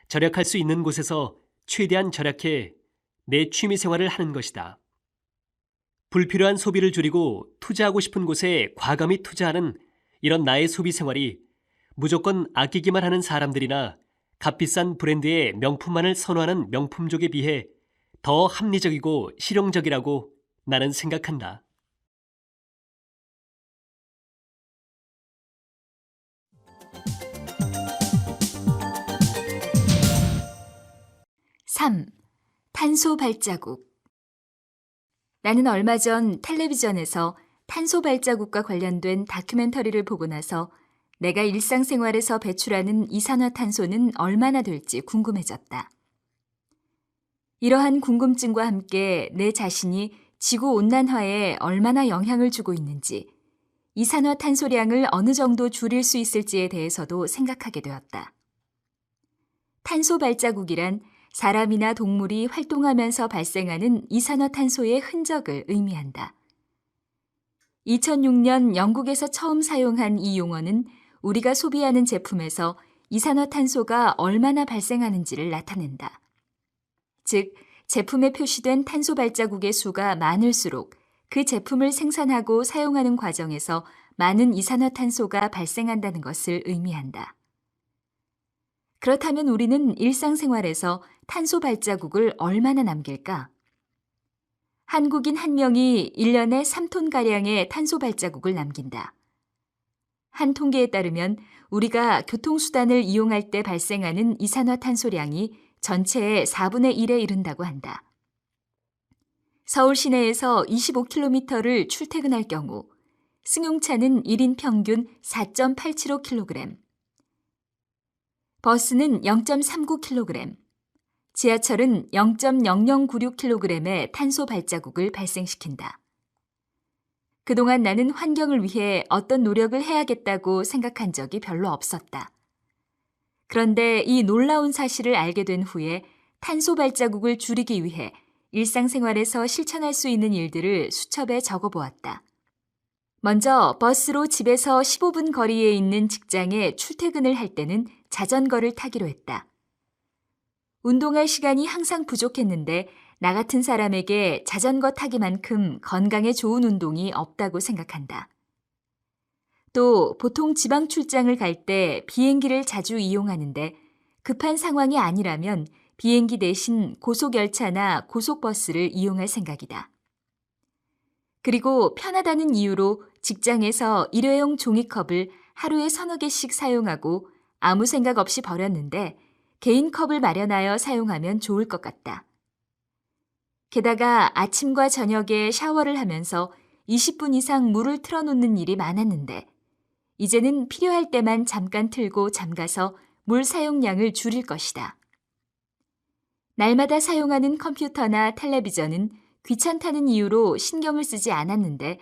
절약할 수 있는 곳에서 최대한 절약해 내 취미 생활을 하는 것이다. 불필요한 소비를 줄이고 투자하고 싶은 곳에 과감히 투자하는 이런 나의 소비 생활이 무조건 아끼기만 하는 사람들이나 값비싼 브랜드의 명품만을 선호하는 명품족에 비해 더 합리적이고 실용적이라고 나는 생각한다. 3. 탄소 발자국. 나는 얼마 전 텔레비전에서 탄소 발자국과 관련된 다큐멘터리를 보고 나서 내가 일상생활에서 배출하는 이산화탄소는 얼마나 될지 궁금해졌다. 이러한 궁금증과 함께 내 자신이 지구온난화에 얼마나 영향을 주고 있는지, 이산화탄소량을 어느 정도 줄일 수 있을지에 대해서도 생각하게 되었다. 탄소 발자국이란 사람이나 동물이 활동하면서 발생하는 이산화탄소의 흔적을 의미한다. 2006년 영국에서 처음 사용한 이 용어는 우리가 소비하는 제품에서 이산화탄소가 얼마나 발생하는지를 나타낸다. 즉, 제품에 표시된 탄소 발자국의 수가 많을수록 그 제품을 생산하고 사용하는 과정에서 많은 이산화탄소가 발생한다는 것을 의미한다. 그렇다면 우리는 일상생활에서 탄소 발자국을 얼마나 남길까? 한국인 한 명이 1년에 3톤가량의 탄소 발자국을 남긴다. 한 통계에 따르면 우리가 교통수단을 이용할 때 발생하는 이산화탄소량이 전체의 4분의 1에 이른다고 한다. 서울 시내에서 25km를 출퇴근할 경우 승용차는 1인 평균 4.875kg, 버스는 0.39kg, 지하철은 0.0096kg의 탄소 발자국을 발생시킨다. 그동안 나는 환경을 위해 어떤 노력을 해야겠다고 생각한 적이 별로 없었다. 그런데 이 놀라운 사실을 알게 된 후에 탄소 발자국을 줄이기 위해 일상생활에서 실천할 수 있는 일들을 수첩에 적어보았다. 먼저 버스로 집에서 15분 거리에 있는 직장에 출퇴근을 할 때는 자전거를 타기로 했다. 운동할 시간이 항상 부족했는데 나 같은 사람에게 자전거 타기만큼 건강에 좋은 운동이 없다고 생각한다. 또 보통 지방 출장을 갈 때 비행기를 자주 이용하는데 급한 상황이 아니라면 비행기 대신 고속열차나 고속버스를 이용할 생각이다. 그리고 편하다는 이유로 직장에서 일회용 종이컵을 하루에 서너 개씩 사용하고 아무 생각 없이 버렸는데 개인 컵을 마련하여 사용하면 좋을 것 같다. 게다가 아침과 저녁에 샤워를 하면서 20분 이상 물을 틀어놓는 일이 많았는데 이제는 필요할 때만 잠깐 틀고 잠가서 물 사용량을 줄일 것이다. 날마다 사용하는 컴퓨터나 텔레비전은 귀찮다는 이유로 신경을 쓰지 않았는데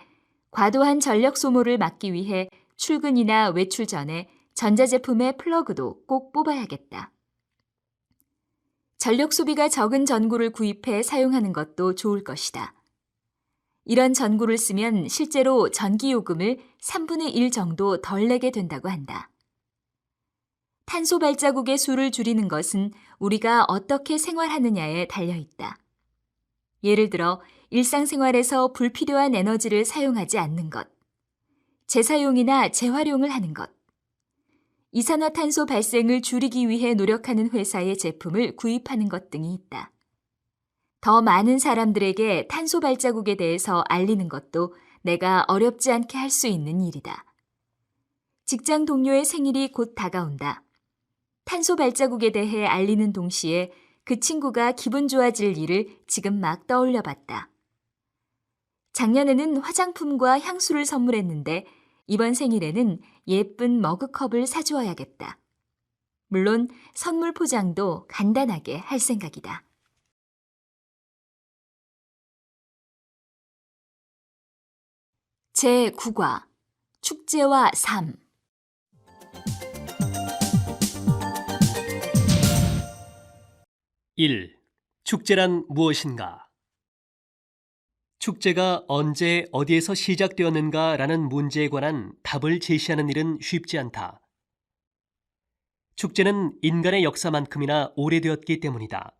과도한 전력 소모를 막기 위해 출근이나 외출 전에 전자제품의 플러그도 꼭 뽑아야겠다. 전력 소비가 적은 전구를 구입해 사용하는 것도 좋을 것이다. 이런 전구를 쓰면 실제로 전기요금을 3분의 1 정도 덜 내게 된다고 한다. 탄소 발자국의 수를 줄이는 것은 우리가 어떻게 생활하느냐에 달려있다. 예를 들어 일상생활에서 불필요한 에너지를 사용하지 않는 것, 재사용이나 재활용을 하는 것, 이산화탄소 발생을 줄이기 위해 노력하는 회사의 제품을 구입하는 것 등이 있다. 더 많은 사람들에게 탄소 발자국에 대해서 알리는 것도 내가 어렵지 않게 할 수 있는 일이다. 직장 동료의 생일이 곧 다가온다. 탄소 발자국에 대해 알리는 동시에 그 친구가 기분 좋아질 일을 지금 막 떠올려 봤다. 작년에는 화장품과 향수를 선물했는데 이번 생일에는 예쁜 머그컵을 사주어야겠다. 물론 선물 포장도 간단하게 할 생각이다. 제9과 축제와 삶 1. 축제란 무엇인가? 축제가 언제 어디에서 시작되었는가라는 문제에 관한 답을 제시하는 일은 쉽지 않다. 축제는 인간의 역사만큼이나 오래되었기 때문이다.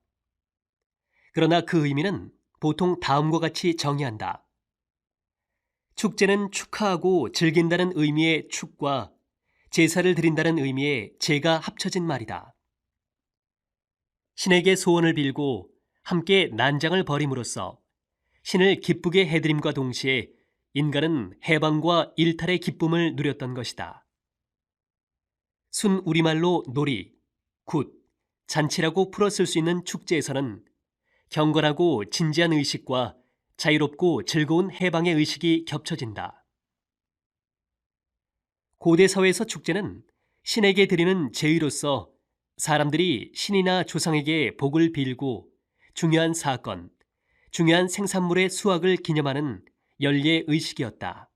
그러나 그 의미는 보통 다음과 같이 정의한다. 축제는 축하하고 즐긴다는 의미의 축과 제사를 드린다는 의미의 제가 합쳐진 말이다. 신에게 소원을 빌고 함께 난장을 벌임으로써 신을 기쁘게 해드림과 동시에 인간은 해방과 일탈의 기쁨을 누렸던 것이다. 순 우리말로 놀이, 굿, 잔치라고 풀어쓸 수 있는 축제에서는 경건하고 진지한 의식과 자유롭고 즐거운 해방의 의식이 겹쳐진다. 고대 사회에서 축제는 신에게 드리는 제의로서 사람들이 신이나 조상에게 복을 빌고 중요한 사건, 중요한 생산물의 수확을 기념하는 연례 의식이었다.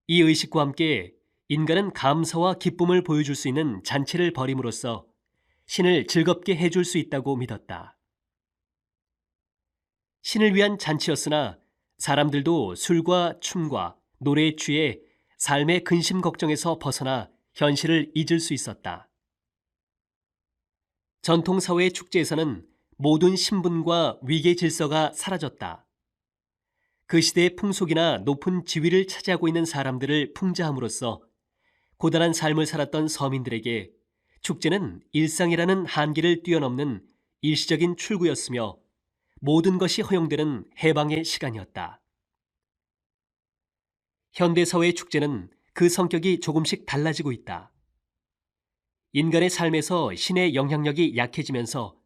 이 의식과 함께 인간은 감사와 기쁨을 보여줄 수 있는 잔치를 벌임으로써 신을 즐겁게 해줄 수 있다고 믿었다. 신을 위한 잔치였으나 사람들도 술과 춤과 노래에 취해 삶의 근심 걱정에서 벗어나 현실을 잊을 수 있었다. 전통사회의 축제에서는 모든 신분과 위계 질서가 사라졌다. 그 시대의 풍속이나 높은 지위를 차지하고 있는 사람들을 풍자함으로써 고단한 삶을 살았던 서민들에게 축제는 일상이라는 한계를 뛰어넘는 일시적인 출구였으며 모든 것이 허용되는 해방의 시간이었다. 현대사회의 축제는 그 성격이 조금씩 달라지고 있다. 인간의 삶에서 신의 영향력이 약해지면서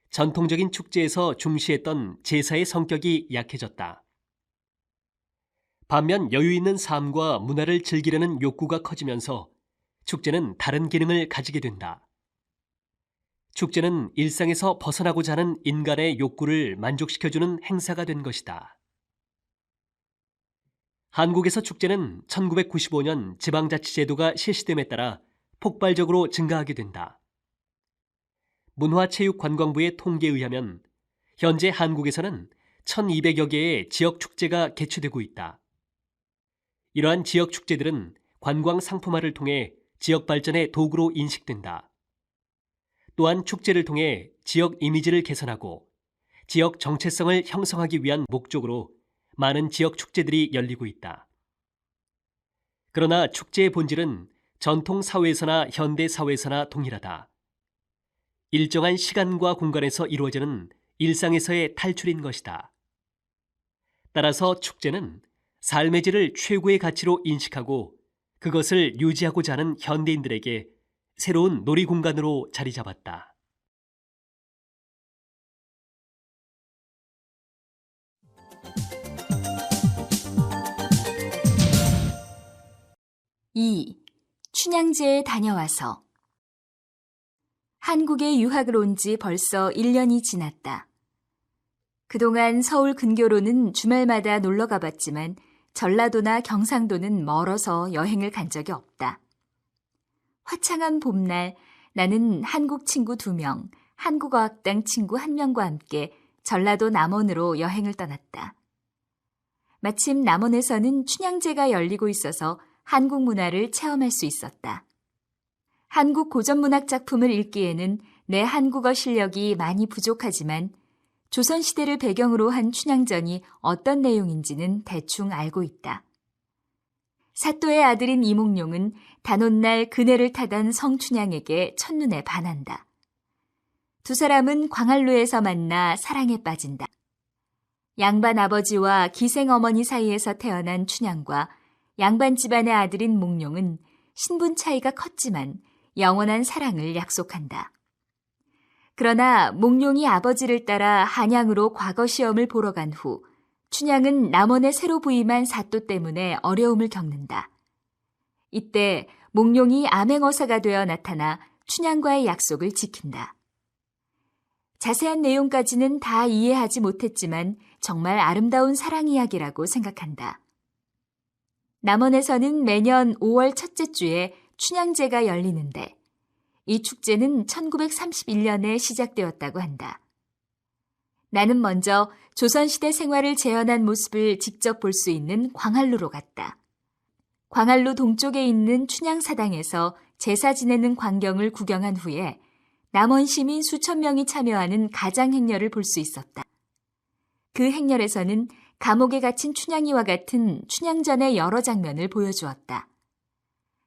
전통적인 축제에서 중시했던 제사의 성격이 약해졌다. 반면 여유 있는 삶과 문화를 즐기려는 욕구가 커지면서 축제는 다른 기능을 가지게 된다. 축제는 일상에서 벗어나고자 하는 인간의 욕구를 만족시켜주는 행사가 된 것이다. 한국에서 축제는 1995년 지방자치제도가 실시됨에 따라 폭발적으로 증가하게 된다. 문화체육관광부의 통계에 의하면 현재 한국에서는 1,200여 개의 지역 축제가 개최되고 있다. 이러한 지역 축제들은 관광 상품화를 통해 지역 발전의 도구로 인식된다. 또한 축제를 통해 지역 이미지를 개선하고 지역 정체성을 형성하기 위한 목적으로 많은 지역 축제들이 열리고 있다. 그러나 축제의 본질은 전통 사회에서나 현대 사회에서나 동일하다. 일정한 시간과 공간에서 이루어지는 일상에서의 탈출인 것이다. 따라서 축제는 삶의 질을 최고의 가치로 인식하고 그것을 유지하고자 하는 현대인들에게 새로운 놀이 공간으로 자리 잡았다. 이 춘향제에 다녀와서 한국에 유학을 온 지 벌써 1년이 지났다. 그동안 서울 근교로는 주말마다 놀러 가봤지만 전라도나 경상도는 멀어서 여행을 간 적이 없다. 화창한 봄날 나는 한국 친구 2명, 한국어학당 친구 1명과 함께 전라도 남원으로 여행을 떠났다. 마침 남원에서는 춘향제가 열리고 있어서 한국 문화를 체험할 수 있었다. 한국 고전문학 작품을 읽기에는 내 한국어 실력이 많이 부족하지만 조선시대를 배경으로 한 춘향전이 어떤 내용인지는 대충 알고 있다. 사또의 아들인 이몽룡은 단오날 그네를 타던 성춘향에게 첫눈에 반한다. 두 사람은 광안루에서 만나 사랑에 빠진다. 양반 아버지와 기생 어머니 사이에서 태어난 춘향과 양반 집안의 아들인 몽룡은 신분 차이가 컸지만 영원한 사랑을 약속한다. 그러나 몽룡이 아버지를 따라 한양으로 과거 시험을 보러 간 후 춘향은 남원에 새로 부임한 사또 때문에 어려움을 겪는다. 이때 몽룡이 암행어사가 되어 나타나 춘향과의 약속을 지킨다. 자세한 내용까지는 다 이해하지 못했지만 정말 아름다운 사랑 이야기라고 생각한다. 남원에서는 매년 5월 첫째 주에 춘향제가 열리는데 이 축제는 1931년에 시작되었다고 한다. 나는 먼저 조선시대 생활을 재현한 모습을 직접 볼 수 있는 광안루로 갔다. 광안루 동쪽에 있는 춘향사당에서 제사 지내는 광경을 구경한 후에 남원 시민 수천 명이 참여하는 가장행렬을 볼 수 있었다. 그 행렬에서는 감옥에 갇힌 춘향이와 같은 춘향전의 여러 장면을 보여주었다.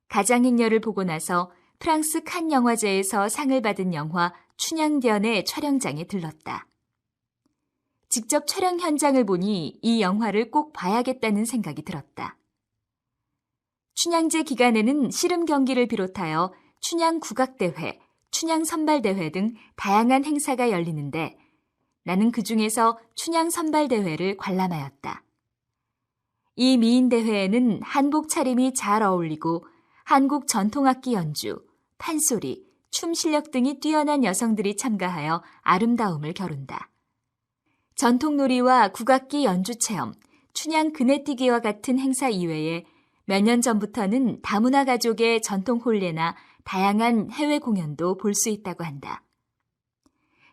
가장행렬을 보고 나서 프랑스 칸 영화제에서 상을 받은 영화 춘향전의 촬영장에 들렀다. 직접 촬영 현장을 보니 이 영화를 꼭 봐야겠다는 생각이 들었다. 춘향제 기간에는 씨름 경기를 비롯하여 춘향 국악대회, 춘향 선발대회 등 다양한 행사가 열리는데 나는 그 중에서 춘향 선발대회를 관람하였다. 이 미인대회에는 한복 차림이 잘 어울리고 한국 전통악기 연주, 판소리, 춤 실력 등이 뛰어난 여성들이 참가하여 아름다움을 겨룬다. 전통놀이와 국악기 연주 체험, 춘향 그네뛰기와 같은 행사 이외에 몇 년 전부터는 다문화 가족의 전통 혼례나 다양한 해외 공연도 볼 수 있다고 한다.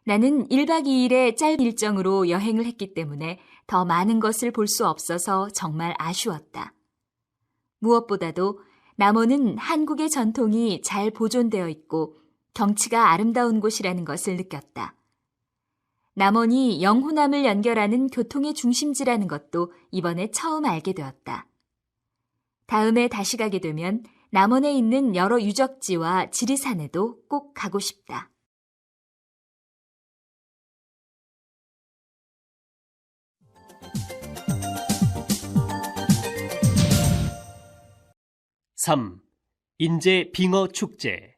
나는 1박 2일의 짧은 일정으로 여행을 했기 때문에 더 많은 것을 볼 수 없어서 정말 아쉬웠다. 무엇보다도 남원은 한국의 전통이 잘 보존되어 있고 경치가 아름다운 곳이라는 것을 느꼈다. 남원이 영호남을 연결하는 교통의 중심지라는 것도 이번에 처음 알게 되었다. 다음에 다시 가게 되면 남원에 있는 여러 유적지와 지리산에도 꼭 가고 싶다. (3) 인제 빙어 축제.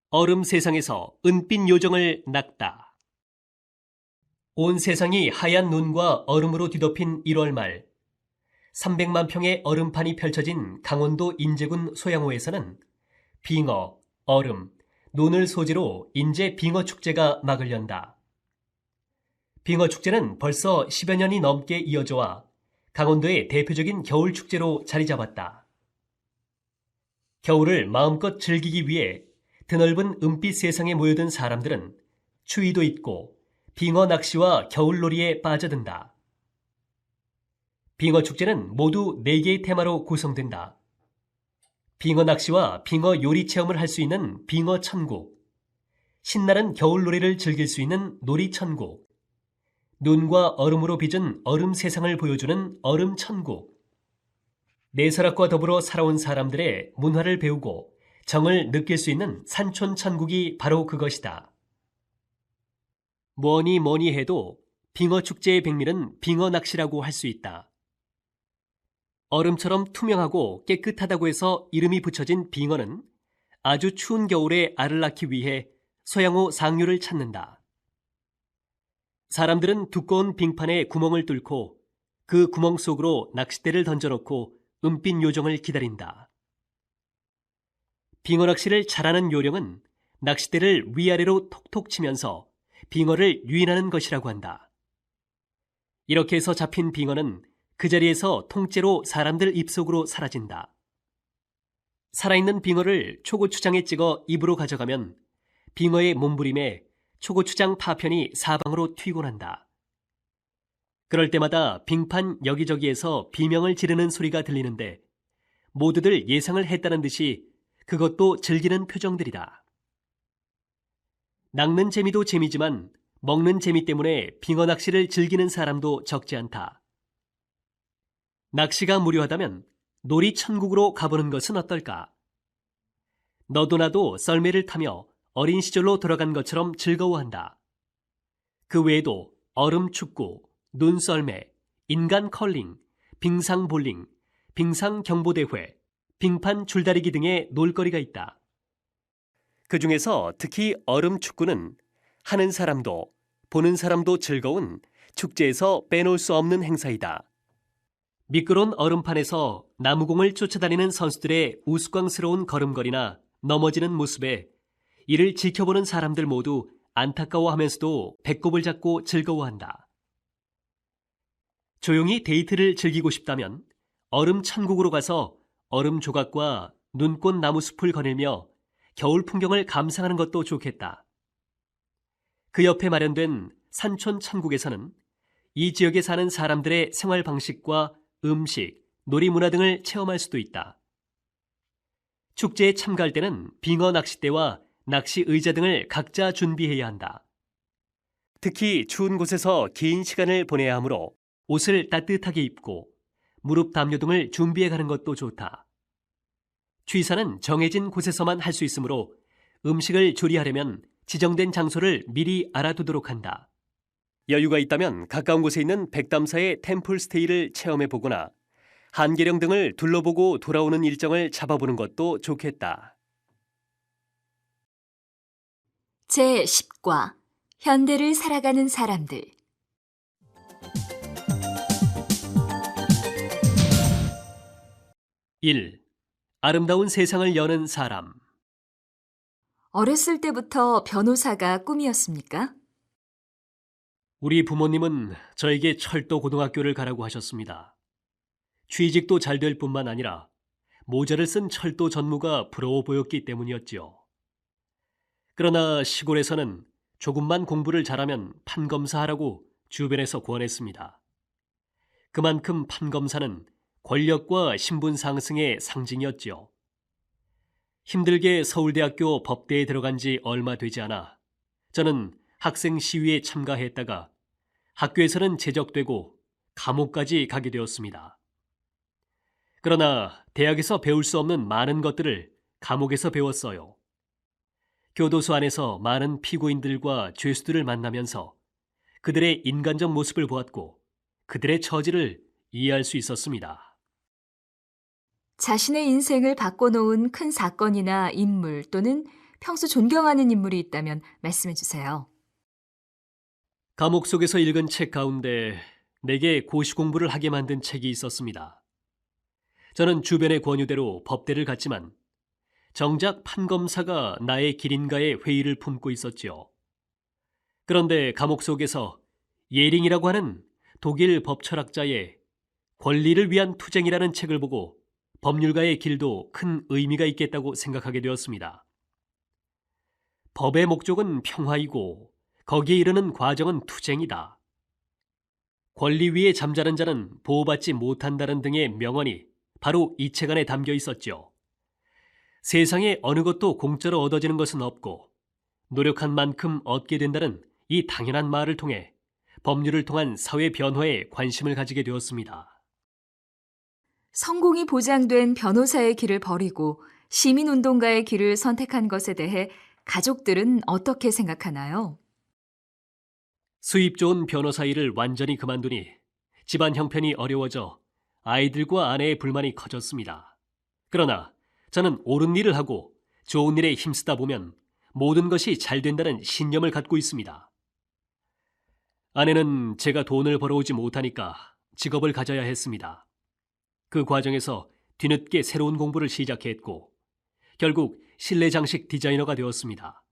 얼음 세상에서 은빛 요정을 낚다. 온 세상이 하얀 눈과 얼음으로 뒤덮인 1월 말, 300만 평의 얼음판이 펼쳐진 강원도 인제군 소양호에서는 빙어, 얼음, 눈을 소재로 인제 빙어 축제가 막을 연다. 빙어 축제는 벌써 10여 년이 넘게 이어져 와 강원도의 대표적인 겨울 축제로 자리 잡았다. 겨울을 마음껏 즐기기 위해 드넓은 은빛 세상에 모여든 사람들은 추위도 잊고 빙어 낚시와 겨울놀이에 빠져든다. 빙어 축제는 모두 4개의 테마로 구성된다. 빙어 낚시와 빙어 요리 체험을 할 수 있는 빙어 천국, 신나는 겨울놀이를 즐길 수 있는 놀이 천국, 눈과 얼음으로 빚은 얼음 세상을 보여주는 얼음 천국, 내설학과 더불어 살아온 사람들의 문화를 배우고 정을 느낄 수 있는 산촌천국이 바로 그것이다. 뭐니 해도 빙어 축제의 백미는 빙어 낚시라고 할 수 있다. 얼음처럼 투명하고 깨끗하다고 해서 이름이 붙여진 빙어는 아주 추운 겨울에 알을 낳기 위해 소양호 상류를 찾는다. 사람들은 두꺼운 빙판에 구멍을 뚫고 그 구멍 속으로 낚싯대를 던져놓고 은빛 요정을 기다린다. 빙어 낚시를 잘하는 요령은 낚싯대를 위아래로 톡톡 치면서 빙어를 유인하는 것이라고 한다. 이렇게 해서 잡힌 빙어는 그 자리에서 통째로 사람들 입속으로 사라진다. 살아있는 빙어를 초고추장에 찍어 입으로 가져가면 빙어의 몸부림에 초고추장 파편이 사방으로 튀고 난다. 그럴 때마다 빙판 여기저기에서 비명을 지르는 소리가 들리는데 모두들 예상을 했다는 듯이 그것도 즐기는 표정들이다. 낚는 재미도 재미지만 먹는 재미 때문에 빙어 낚시를 즐기는 사람도 적지 않다. 낚시가 무료하다면 놀이 천국으로 가보는 것은 어떨까? 너도 나도 썰매를 타며 어린 시절로 돌아간 것처럼 즐거워한다. 그 외에도 얼음 축구, 눈썰매, 인간 컬링, 빙상 볼링, 빙상 경보대회, 빙판 줄다리기 등의 놀거리가 있다. 그 중에서 특히 얼음 축구는 하는 사람도 보는 사람도 즐거운 축제에서 빼놓을 수 없는 행사이다. 미끄러운 얼음판에서 나무공을 쫓아다니는 선수들의 우스꽝스러운 걸음걸이나 넘어지는 모습에 이를 지켜보는 사람들 모두 안타까워하면서도 배꼽을 잡고 즐거워한다. 조용히 데이트를 즐기고 싶다면 얼음 천국으로 가서 얼음 조각과 눈꽃 나무숲을 거닐며 겨울 풍경을 감상하는 것도 좋겠다. 그 옆에 마련된 산촌 천국에서는 이 지역에 사는 사람들의 생활 방식과 음식, 놀이문화 등을 체험할 수도 있다. 축제에 참가할 때는 빙어 낚싯대와 낚시 의자 등을 각자 준비해야 한다. 특히 추운 곳에서 긴 시간을 보내야 하므로 옷을 따뜻하게 입고 무릎 담요 등을 준비해 가는 것도 좋다. 취사는 정해진 곳에서만 할 수 있으므로 음식을 조리하려면 지정된 장소를 미리 알아두도록 한다. 여유가 있다면 가까운 곳에 있는 백담사의 템플스테이를 체험해 보거나 한계령 등을 둘러보고 돌아오는 일정을 잡아보는 것도 좋겠다. 제10과 현대를 살아가는 사람들. (1) 아름다운 세상을 여는 사람. 어렸을 때부터 변호사가 꿈이었습니까? 우리 부모님은 저에게 철도 고등학교를 가라고 하셨습니다. 취직도 잘 될 뿐만 아니라 모자를 쓴 철도 전무가 부러워 보였기 때문이었지요. 그러나 시골에서는 조금만 공부를 잘하면 판검사하라고 주변에서 권했습니다. 그만큼 판검사는 권력과 신분 상승의 상징이었지요. 힘들게 서울대학교 법대에 들어간 지 얼마 되지 않아 저는 학생 시위에 참가했다가 학교에서는 제적되고 감옥까지 가게 되었습니다. 그러나 대학에서 배울 수 없는 많은 것들을 감옥에서 배웠어요. 교도소 안에서 많은 피고인들과 죄수들을 만나면서 그들의 인간적 모습을 보았고 그들의 처지를 이해할 수 있었습니다. 자신의 인생을 바꿔놓은 큰 사건이나 인물 또는 평소 존경하는 인물이 있다면 말씀해 주세요. 감옥 속에서 읽은 책 가운데 내게 고시 공부를 하게 만든 책이 있었습니다. 저는 주변의 권유대로 법대를 갔지만 정작 판검사가 나의 길인가에 회의를 품고 있었지요. 그런데 감옥 속에서 예링이라고 하는 독일 법철학자의 권리를 위한 투쟁이라는 책을 보고 법률가의 길도 큰 의미가 있겠다고 생각하게 되었습니다. 법의 목적은 평화이고 거기에 이르는 과정은 투쟁이다. 권리 위에 잠자는 자는 보호받지 못한다는 등의 명언이 바로 이 책 안에 담겨 있었죠. 세상에 어느 것도 공짜로 얻어지는 것은 없고 노력한 만큼 얻게 된다는 이 당연한 말을 통해 법률을 통한 사회 변화에 관심을 가지게 되었습니다. 성공이 보장된 변호사의 길을 버리고 시민운동가의 길을 선택한 것에 대해 가족들은 어떻게 생각하나요? 수입 좋은 변호사 일을 완전히 그만두니 집안 형편이 어려워져 아이들과 아내의 불만이 커졌습니다. 그러나 저는 옳은 일을 하고 좋은 일에 힘쓰다 보면 모든 것이 잘 된다는 신념을 갖고 있습니다. 아내는 제가 돈을 벌어오지 못하니까 직업을 가져야 했습니다. 그 과정에서 뒤늦게 새로운 공부를 시작했고 결국 실내 장식 디자이너가 되었습니다.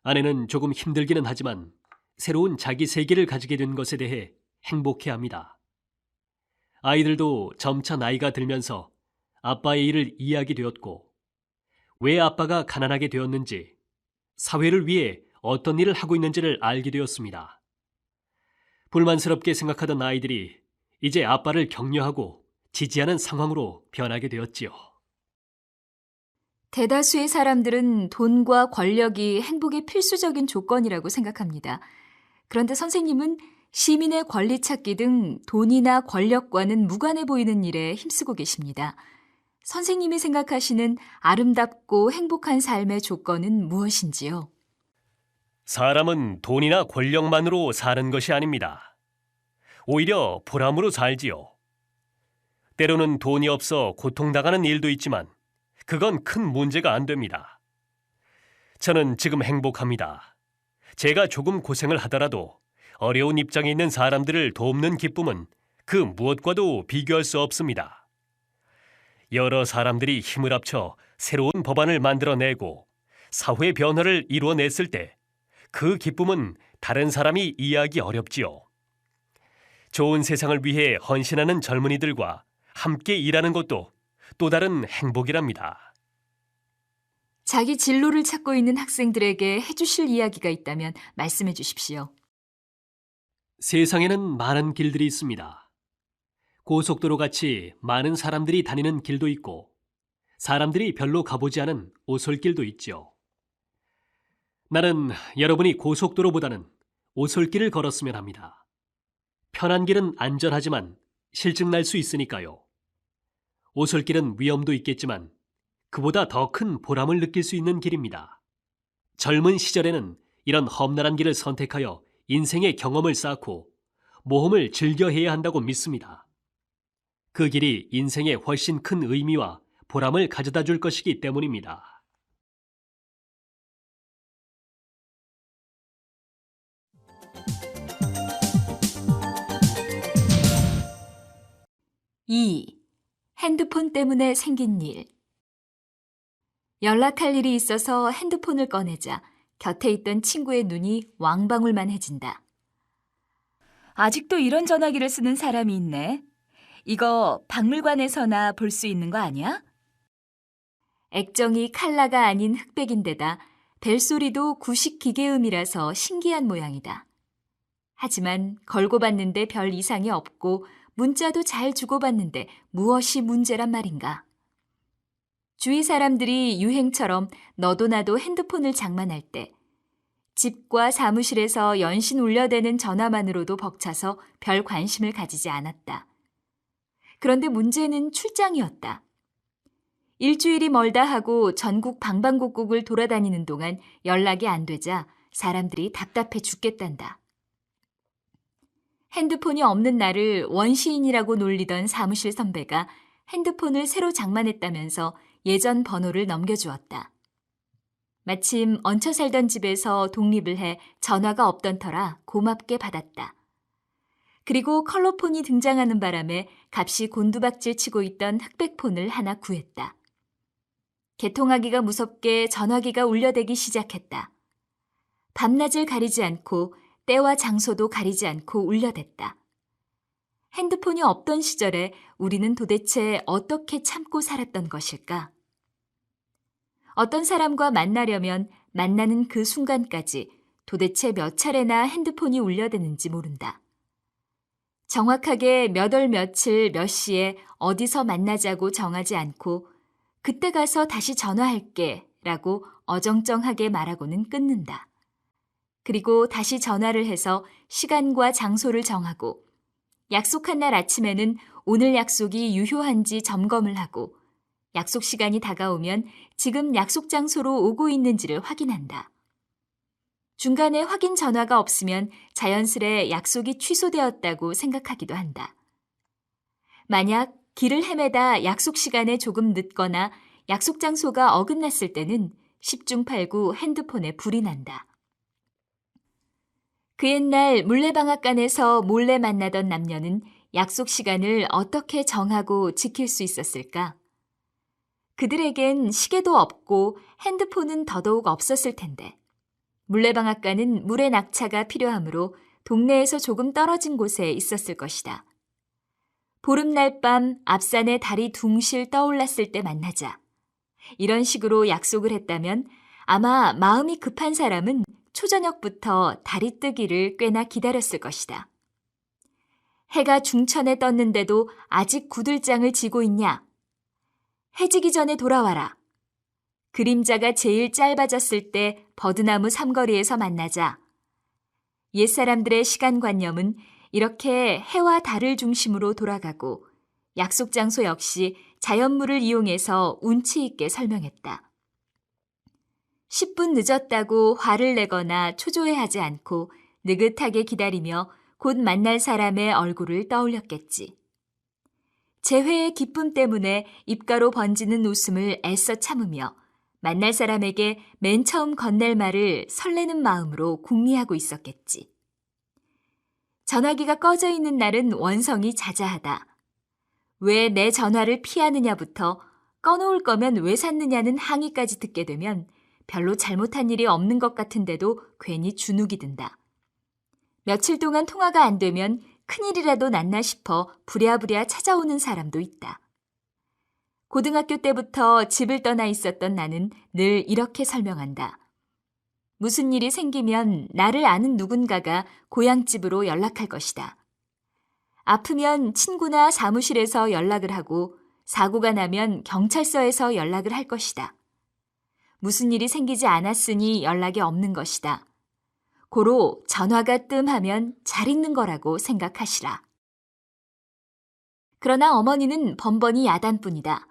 아내는 조금 힘들기는 하지만 새로운 자기 세계를 가지게 된 것에 대해 행복해합니다. 아이들도 점차 나이가 들면서 아빠의 일을 이해하게 되었고 왜 아빠가 가난하게 되었는지, 사회를 위해 어떤 일을 하고 있는지를 알게 되었습니다. 불만스럽게 생각하던 아이들이 이제 아빠를 격려하고 지지하는 상황으로 변하게 되었지요. 대다수의 사람들은 돈과 권력이 행복의 필수적인 조건이라고 생각합니다. 그런데 선생님은 시민의 권리 찾기 등 돈이나 권력과는 무관해 보이는 일에 힘쓰고 계십니다. 선생님이 생각하시는 아름답고 행복한 삶의 조건은 무엇인지요? 사람은 돈이나 권력만으로 사는 것이 아닙니다. 오히려 보람으로 살지요. 때로는 돈이 없어 고통당하는 일도 있지만 그건 큰 문제가 안 됩니다. 저는 지금 행복합니다. 제가 조금 고생을 하더라도 어려운 입장에 있는 사람들을 돕는 기쁨은 그 무엇과도 비교할 수 없습니다. 여러 사람들이 힘을 합쳐 새로운 법안을 만들어내고 사회 변화를 이루어냈을 때 그 기쁨은 다른 사람이 이해하기 어렵지요. 좋은 세상을 위해 헌신하는 젊은이들과 함께 일하는 것도 또 다른 행복이랍니다. 자기 진로를 찾고 있는 학생들에게 해주실 이야기가 있다면 말씀해 주십시오. 세상에는 많은 길들이 있습니다. 고속도로 같이 많은 사람들이 다니는 길도 있고 사람들이 별로 가보지 않은 오솔길도 있죠. 나는 여러분이 고속도로보다는 오솔길을 걸었으면 합니다. 편한 길은 안전하지만 실증 날 수 있으니까요. 오솔길은 위험도 있겠지만 그보다 더 큰 보람을 느낄 수 있는 길입니다. 젊은 시절에는 이런 험난한 길을 선택하여 인생의 경험을 쌓고 모험을 즐겨 해야 한다고 믿습니다. 그 길이 인생에 훨씬 큰 의미와 보람을 가져다 줄 것이기 때문입니다. 2. 핸드폰 때문에 생긴 일. 연락할 일이 있어서 핸드폰을 꺼내자 곁에 있던 친구의 눈이 왕방울만해진다. 아직도 이런 전화기를 쓰는 사람이 있네. 이거 박물관에서나 볼 수 있는 거 아니야? 액정이 칼라가 아닌 흑백인데다 벨소리도 구식 기계음이라서 신기한 모양이다. 하지만 걸고 봤는데 별 이상이 없고 문자도 잘 주고받는데 무엇이 문제란 말인가? 주위 사람들이 유행처럼 너도 나도 핸드폰을 장만할 때 집과 사무실에서 연신 울려대는 전화만으로도 벅차서 별 관심을 가지지 않았다. 그런데 문제는 출장이었다. 일주일이 멀다 하고 전국 방방곡곡을 돌아다니는 동안 연락이 안 되자 사람들이 답답해 죽겠단다. 핸드폰이 없는 나를 원시인이라고 놀리던 사무실 선배가 핸드폰을 새로 장만했다면서 예전 번호를 넘겨주었다. 마침 얹혀 살던 집에서 독립을 해 전화가 없던 터라 고맙게 받았다. 그리고 컬러폰이 등장하는 바람에 값이 곤두박질 치고 있던 흑백폰을 하나 구했다. 개통하기가 무섭게 전화기가 울려대기 시작했다. 밤낮을 가리지 않고 때와 장소도 가리지 않고 울려댔다. 핸드폰이 없던 시절에 우리는 도대체 어떻게 참고 살았던 것일까? 어떤 사람과 만나려면 만나는 그 순간까지 도대체 몇 차례나 핸드폰이 울려대는지 모른다. 정확하게 몇 월 며칠 몇 시에 어디서 만나자고 정하지 않고 그때 가서 다시 전화할게 라고 어정쩡하게 말하고는 끊는다. 그리고 다시 전화를 해서 시간과 장소를 정하고 약속한 날 아침에는 오늘 약속이 유효한지 점검을 하고 약속 시간이 다가오면 지금 약속 장소로 오고 있는지를 확인한다. 중간에 확인 전화가 없으면 자연스레 약속이 취소되었다고 생각하기도 한다. 만약 길을 헤매다 약속 시간에 조금 늦거나 약속 장소가 어긋났을 때는 10중8구 핸드폰에 불이 난다. 그 옛날 물레방앗간에서 몰래 만나던 남녀는 약속 시간을 어떻게 정하고 지킬 수 있었을까? 그들에겐 시계도 없고 핸드폰은 더더욱 없었을 텐데. 물레방앗간은 물의 낙차가 필요하므로 동네에서 조금 떨어진 곳에 있었을 것이다. 보름날 밤 앞산에 달이 둥실 떠올랐을 때 만나자. 이런 식으로 약속을 했다면 아마 마음이 급한 사람은 초저녁부터 달이 뜨기를 꽤나 기다렸을 것이다. 해가 중천에 떴는데도 아직 구들장을 지고 있냐? 해지기 전에 돌아와라. 그림자가 제일 짧아졌을 때 버드나무 삼거리에서 만나자. 옛사람들의 시간관념은 이렇게 해와 달을 중심으로 돌아가고 약속 장소 역시 자연물을 이용해서 운치 있게 설명했다. 10분 늦었다고 화를 내거나 초조해하지 않고 느긋하게 기다리며 곧 만날 사람의 얼굴을 떠올렸겠지. 재회의 기쁨 때문에 입가로 번지는 웃음을 애써 참으며 만날 사람에게 맨 처음 건넬 말을 설레는 마음으로 궁리하고 있었겠지. 전화기가 꺼져 있는 날은 원성이 자자하다. 왜 내 전화를 피하느냐부터 꺼놓을 거면 왜 샀느냐는 항의까지 듣게 되면 별로 잘못한 일이 없는 것 같은데도 괜히 주눅이 든다. 며칠 동안 통화가 안 되면 큰일이라도 났나 싶어 부랴부랴 찾아오는 사람도 있다. 고등학교 때부터 집을 떠나 있었던 나는 늘 이렇게 설명한다. 무슨 일이 생기면 나를 아는 누군가가 고향집으로 연락할 것이다. 아프면 친구나 사무실에서 연락을 하고 사고가 나면 경찰서에서 연락을 할 것이다. 무슨 일이 생기지 않았으니 연락이 없는 것이다. 고로 전화가 뜸하면 잘 있는 거라고 생각하시라. 그러나 어머니는 번번이 야단뿐이다.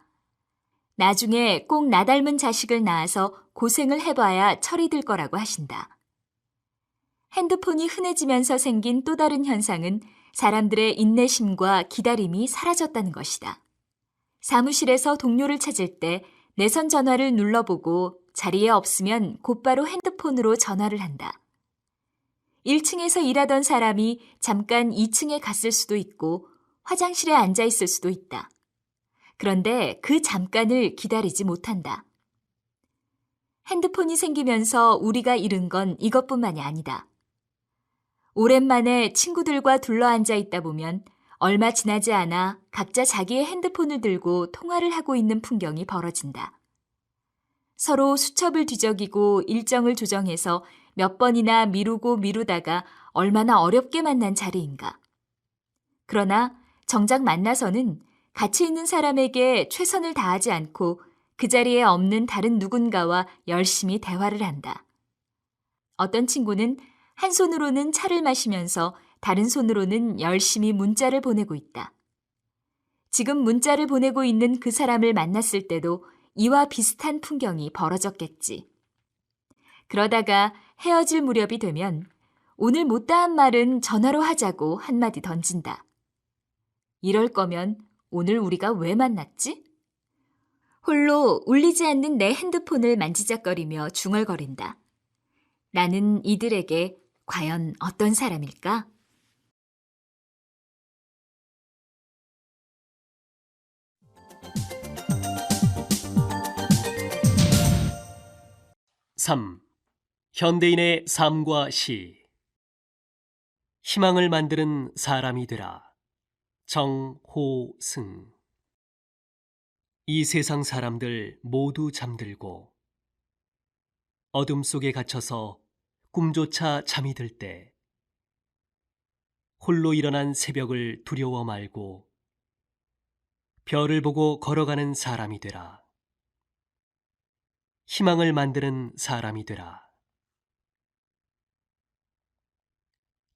나중에 꼭 나 닮은 자식을 낳아서 고생을 해봐야 철이 들 거라고 하신다. 핸드폰이 흔해지면서 생긴 또 다른 현상은 사람들의 인내심과 기다림이 사라졌다는 것이다. 사무실에서 동료를 찾을 때 내선 전화를 눌러보고 자리에 없으면 곧바로 핸드폰으로 전화를 한다. 1층에서 일하던 사람이 잠깐 2층에 갔을 수도 있고 화장실에 앉아 있을 수도 있다. 그런데 그 잠깐을 기다리지 못한다. 핸드폰이 생기면서 우리가 잃은 건 이것뿐만이 아니다. 오랜만에 친구들과 둘러앉아 있다 보면 얼마 지나지 않아 각자 자기의 핸드폰을 들고 통화를 하고 있는 풍경이 벌어진다. 서로 수첩을 뒤적이고 일정을 조정해서 몇 번이나 미루고 미루다가 얼마나 어렵게 만난 자리인가. 그러나 정작 만나서는 같이 있는 사람에게 최선을 다하지 않고 그 자리에 없는 다른 누군가와 열심히 대화를 한다. 어떤 친구는 한 손으로는 차를 마시면서 다른 손으로는 열심히 문자를 보내고 있다. 지금 문자를 보내고 있는 그 사람을 만났을 때도 이와 비슷한 풍경이 벌어졌겠지. 그러다가 헤어질 무렵이 되면 오늘 못다한 말은 전화로 하자고 한마디 던진다. 이럴 거면 오늘 우리가 왜 만났지? 홀로 울리지 않는 내 핸드폰을 만지작거리며 중얼거린다. 나는 이들에게 과연 어떤 사람일까? 3. 현대인의 삶과 시. 희망을 만드는 사람이 되라. 정호승. 이 세상 사람들 모두 잠들고 어둠 속에 갇혀서 꿈조차 잠이 들 때 홀로 일어난 새벽을 두려워 말고 별을 보고 걸어가는 사람이 되라. 희망을 만드는 사람이 되라.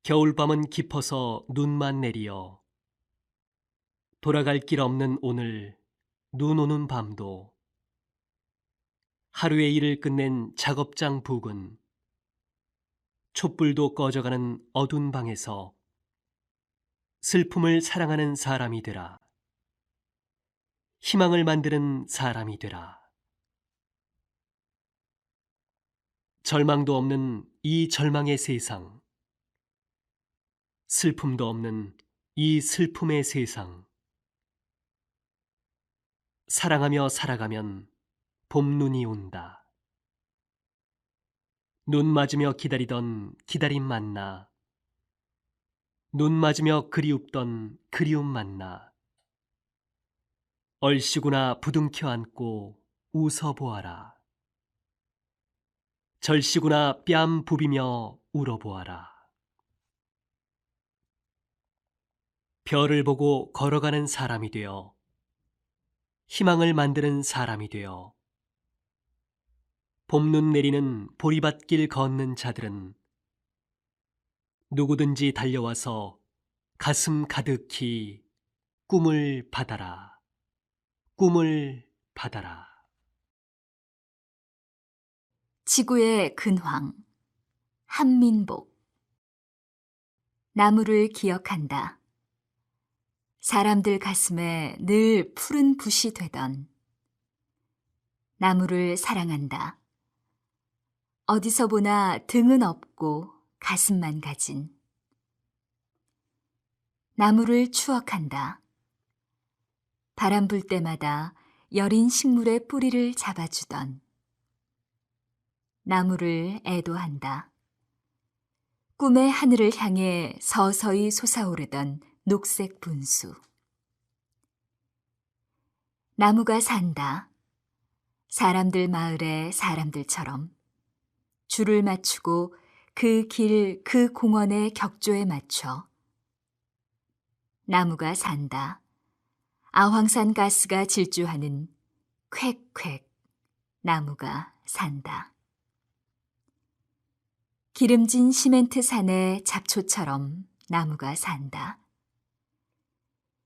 겨울밤은 깊어서 눈만 내리어 돌아갈 길 없는 오늘 눈 오는 밤도 하루의 일을 끝낸 작업장 부근 촛불도 꺼져가는 어두운 방에서 슬픔을 사랑하는 사람이 되라. 희망을 만드는 사람이 되라. 절망도 없는 이 절망의 세상, 슬픔도 없는 이 슬픔의 세상. 사랑하며 살아가면 봄눈이 온다. 눈 맞으며 기다리던 기다림 만나. 눈 맞으며 그리웁던 그리움 만나. 얼씨구나 부둥켜 안고 웃어보아라. 절씨구나 뺨 부비며 울어보아라. 별을 보고 걸어가는 사람이 되어 희망을 만드는 사람이 되어 봄눈 내리는 보리밭길 걷는 자들은 누구든지 달려와서 가슴 가득히 꿈을 받아라. 꿈을 받아라. 지구의 근황 한민복. 나무를 기억한다. 사람들 가슴에 늘 푸른 붓이 되던 나무를 사랑한다. 어디서 보나 등은 없고 가슴만 가진 나무를 추억한다. 바람 불 때마다 여린 식물의 뿌리를 잡아주던 나무를 애도한다. 꿈의 하늘을 향해 서서히 솟아오르던 녹색 분수. 나무가 산다. 사람들 마을의 사람들처럼 줄을 맞추고 그 길, 그 공원의 격조에 맞춰. 나무가 산다. 아황산 가스가 질주하는 쾌쾌 나무가 산다. 기름진 시멘트 산의 잡초처럼 나무가 산다.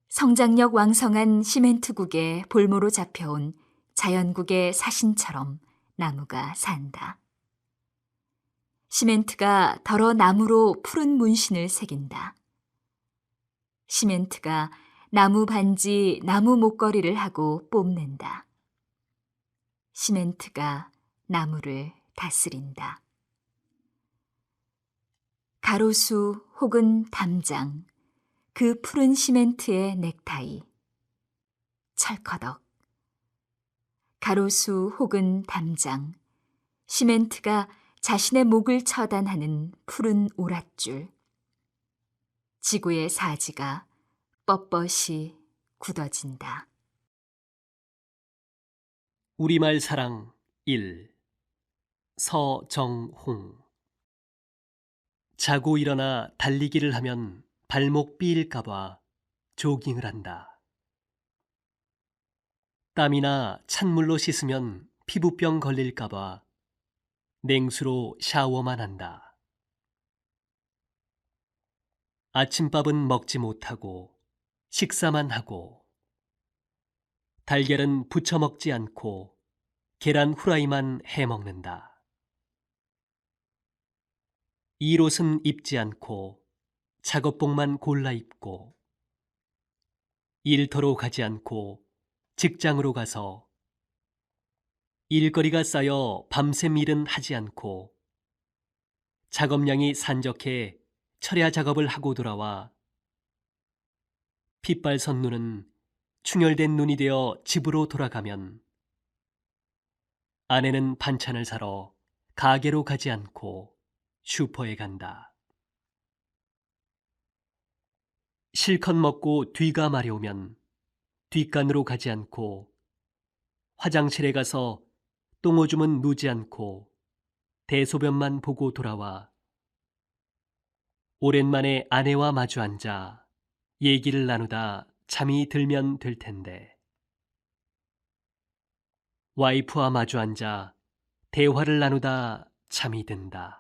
성장력 왕성한 시멘트국에 볼모로 잡혀온 자연국의 사신처럼 나무가 산다. 시멘트가 덜어 나무로 푸른 문신을 새긴다. 시멘트가 나무 반지, 나무 목걸이를 하고 뽐낸다. 시멘트가 나무를 다스린다. 가로수 혹은 담장, 그 푸른 시멘트의 넥타이. 철커덕. 가로수 혹은 담장, 시멘트가 자신의 목을 처단하는 푸른 오랏줄. 지구의 사지가 뻣뻣이 굳어진다. 우리말 사랑 1. 서정홍. 자고 일어나 달리기를 하면 발목 삐일까봐 조깅을 한다. 땀이나 찬물로 씻으면 피부병 걸릴까봐 냉수로 샤워만 한다. 아침밥은 먹지 못하고 식사만 하고 달걀은 부쳐 먹지 않고 계란 후라이만 해 먹는다. 일옷은 입지 않고 작업복만 골라 입고 일터로 가지 않고 직장으로 가서 일거리가 쌓여 밤샘 일은 하지 않고 작업량이 산적해 철야 작업을 하고 돌아와 핏발선 눈은 충혈된 눈이 되어 집으로 돌아가면 아내는 반찬을 사러 가게로 가지 않고 슈퍼에 간다. 실컷 먹고 뒤가 마려우면 뒷간으로 가지 않고 화장실에 가서 똥오줌은 누지 않고 대소변만 보고 돌아와 오랜만에 아내와 마주 앉아 얘기를 나누다 잠이 들면 될 텐데 와이프와 마주 앉아 대화를 나누다 잠이 든다.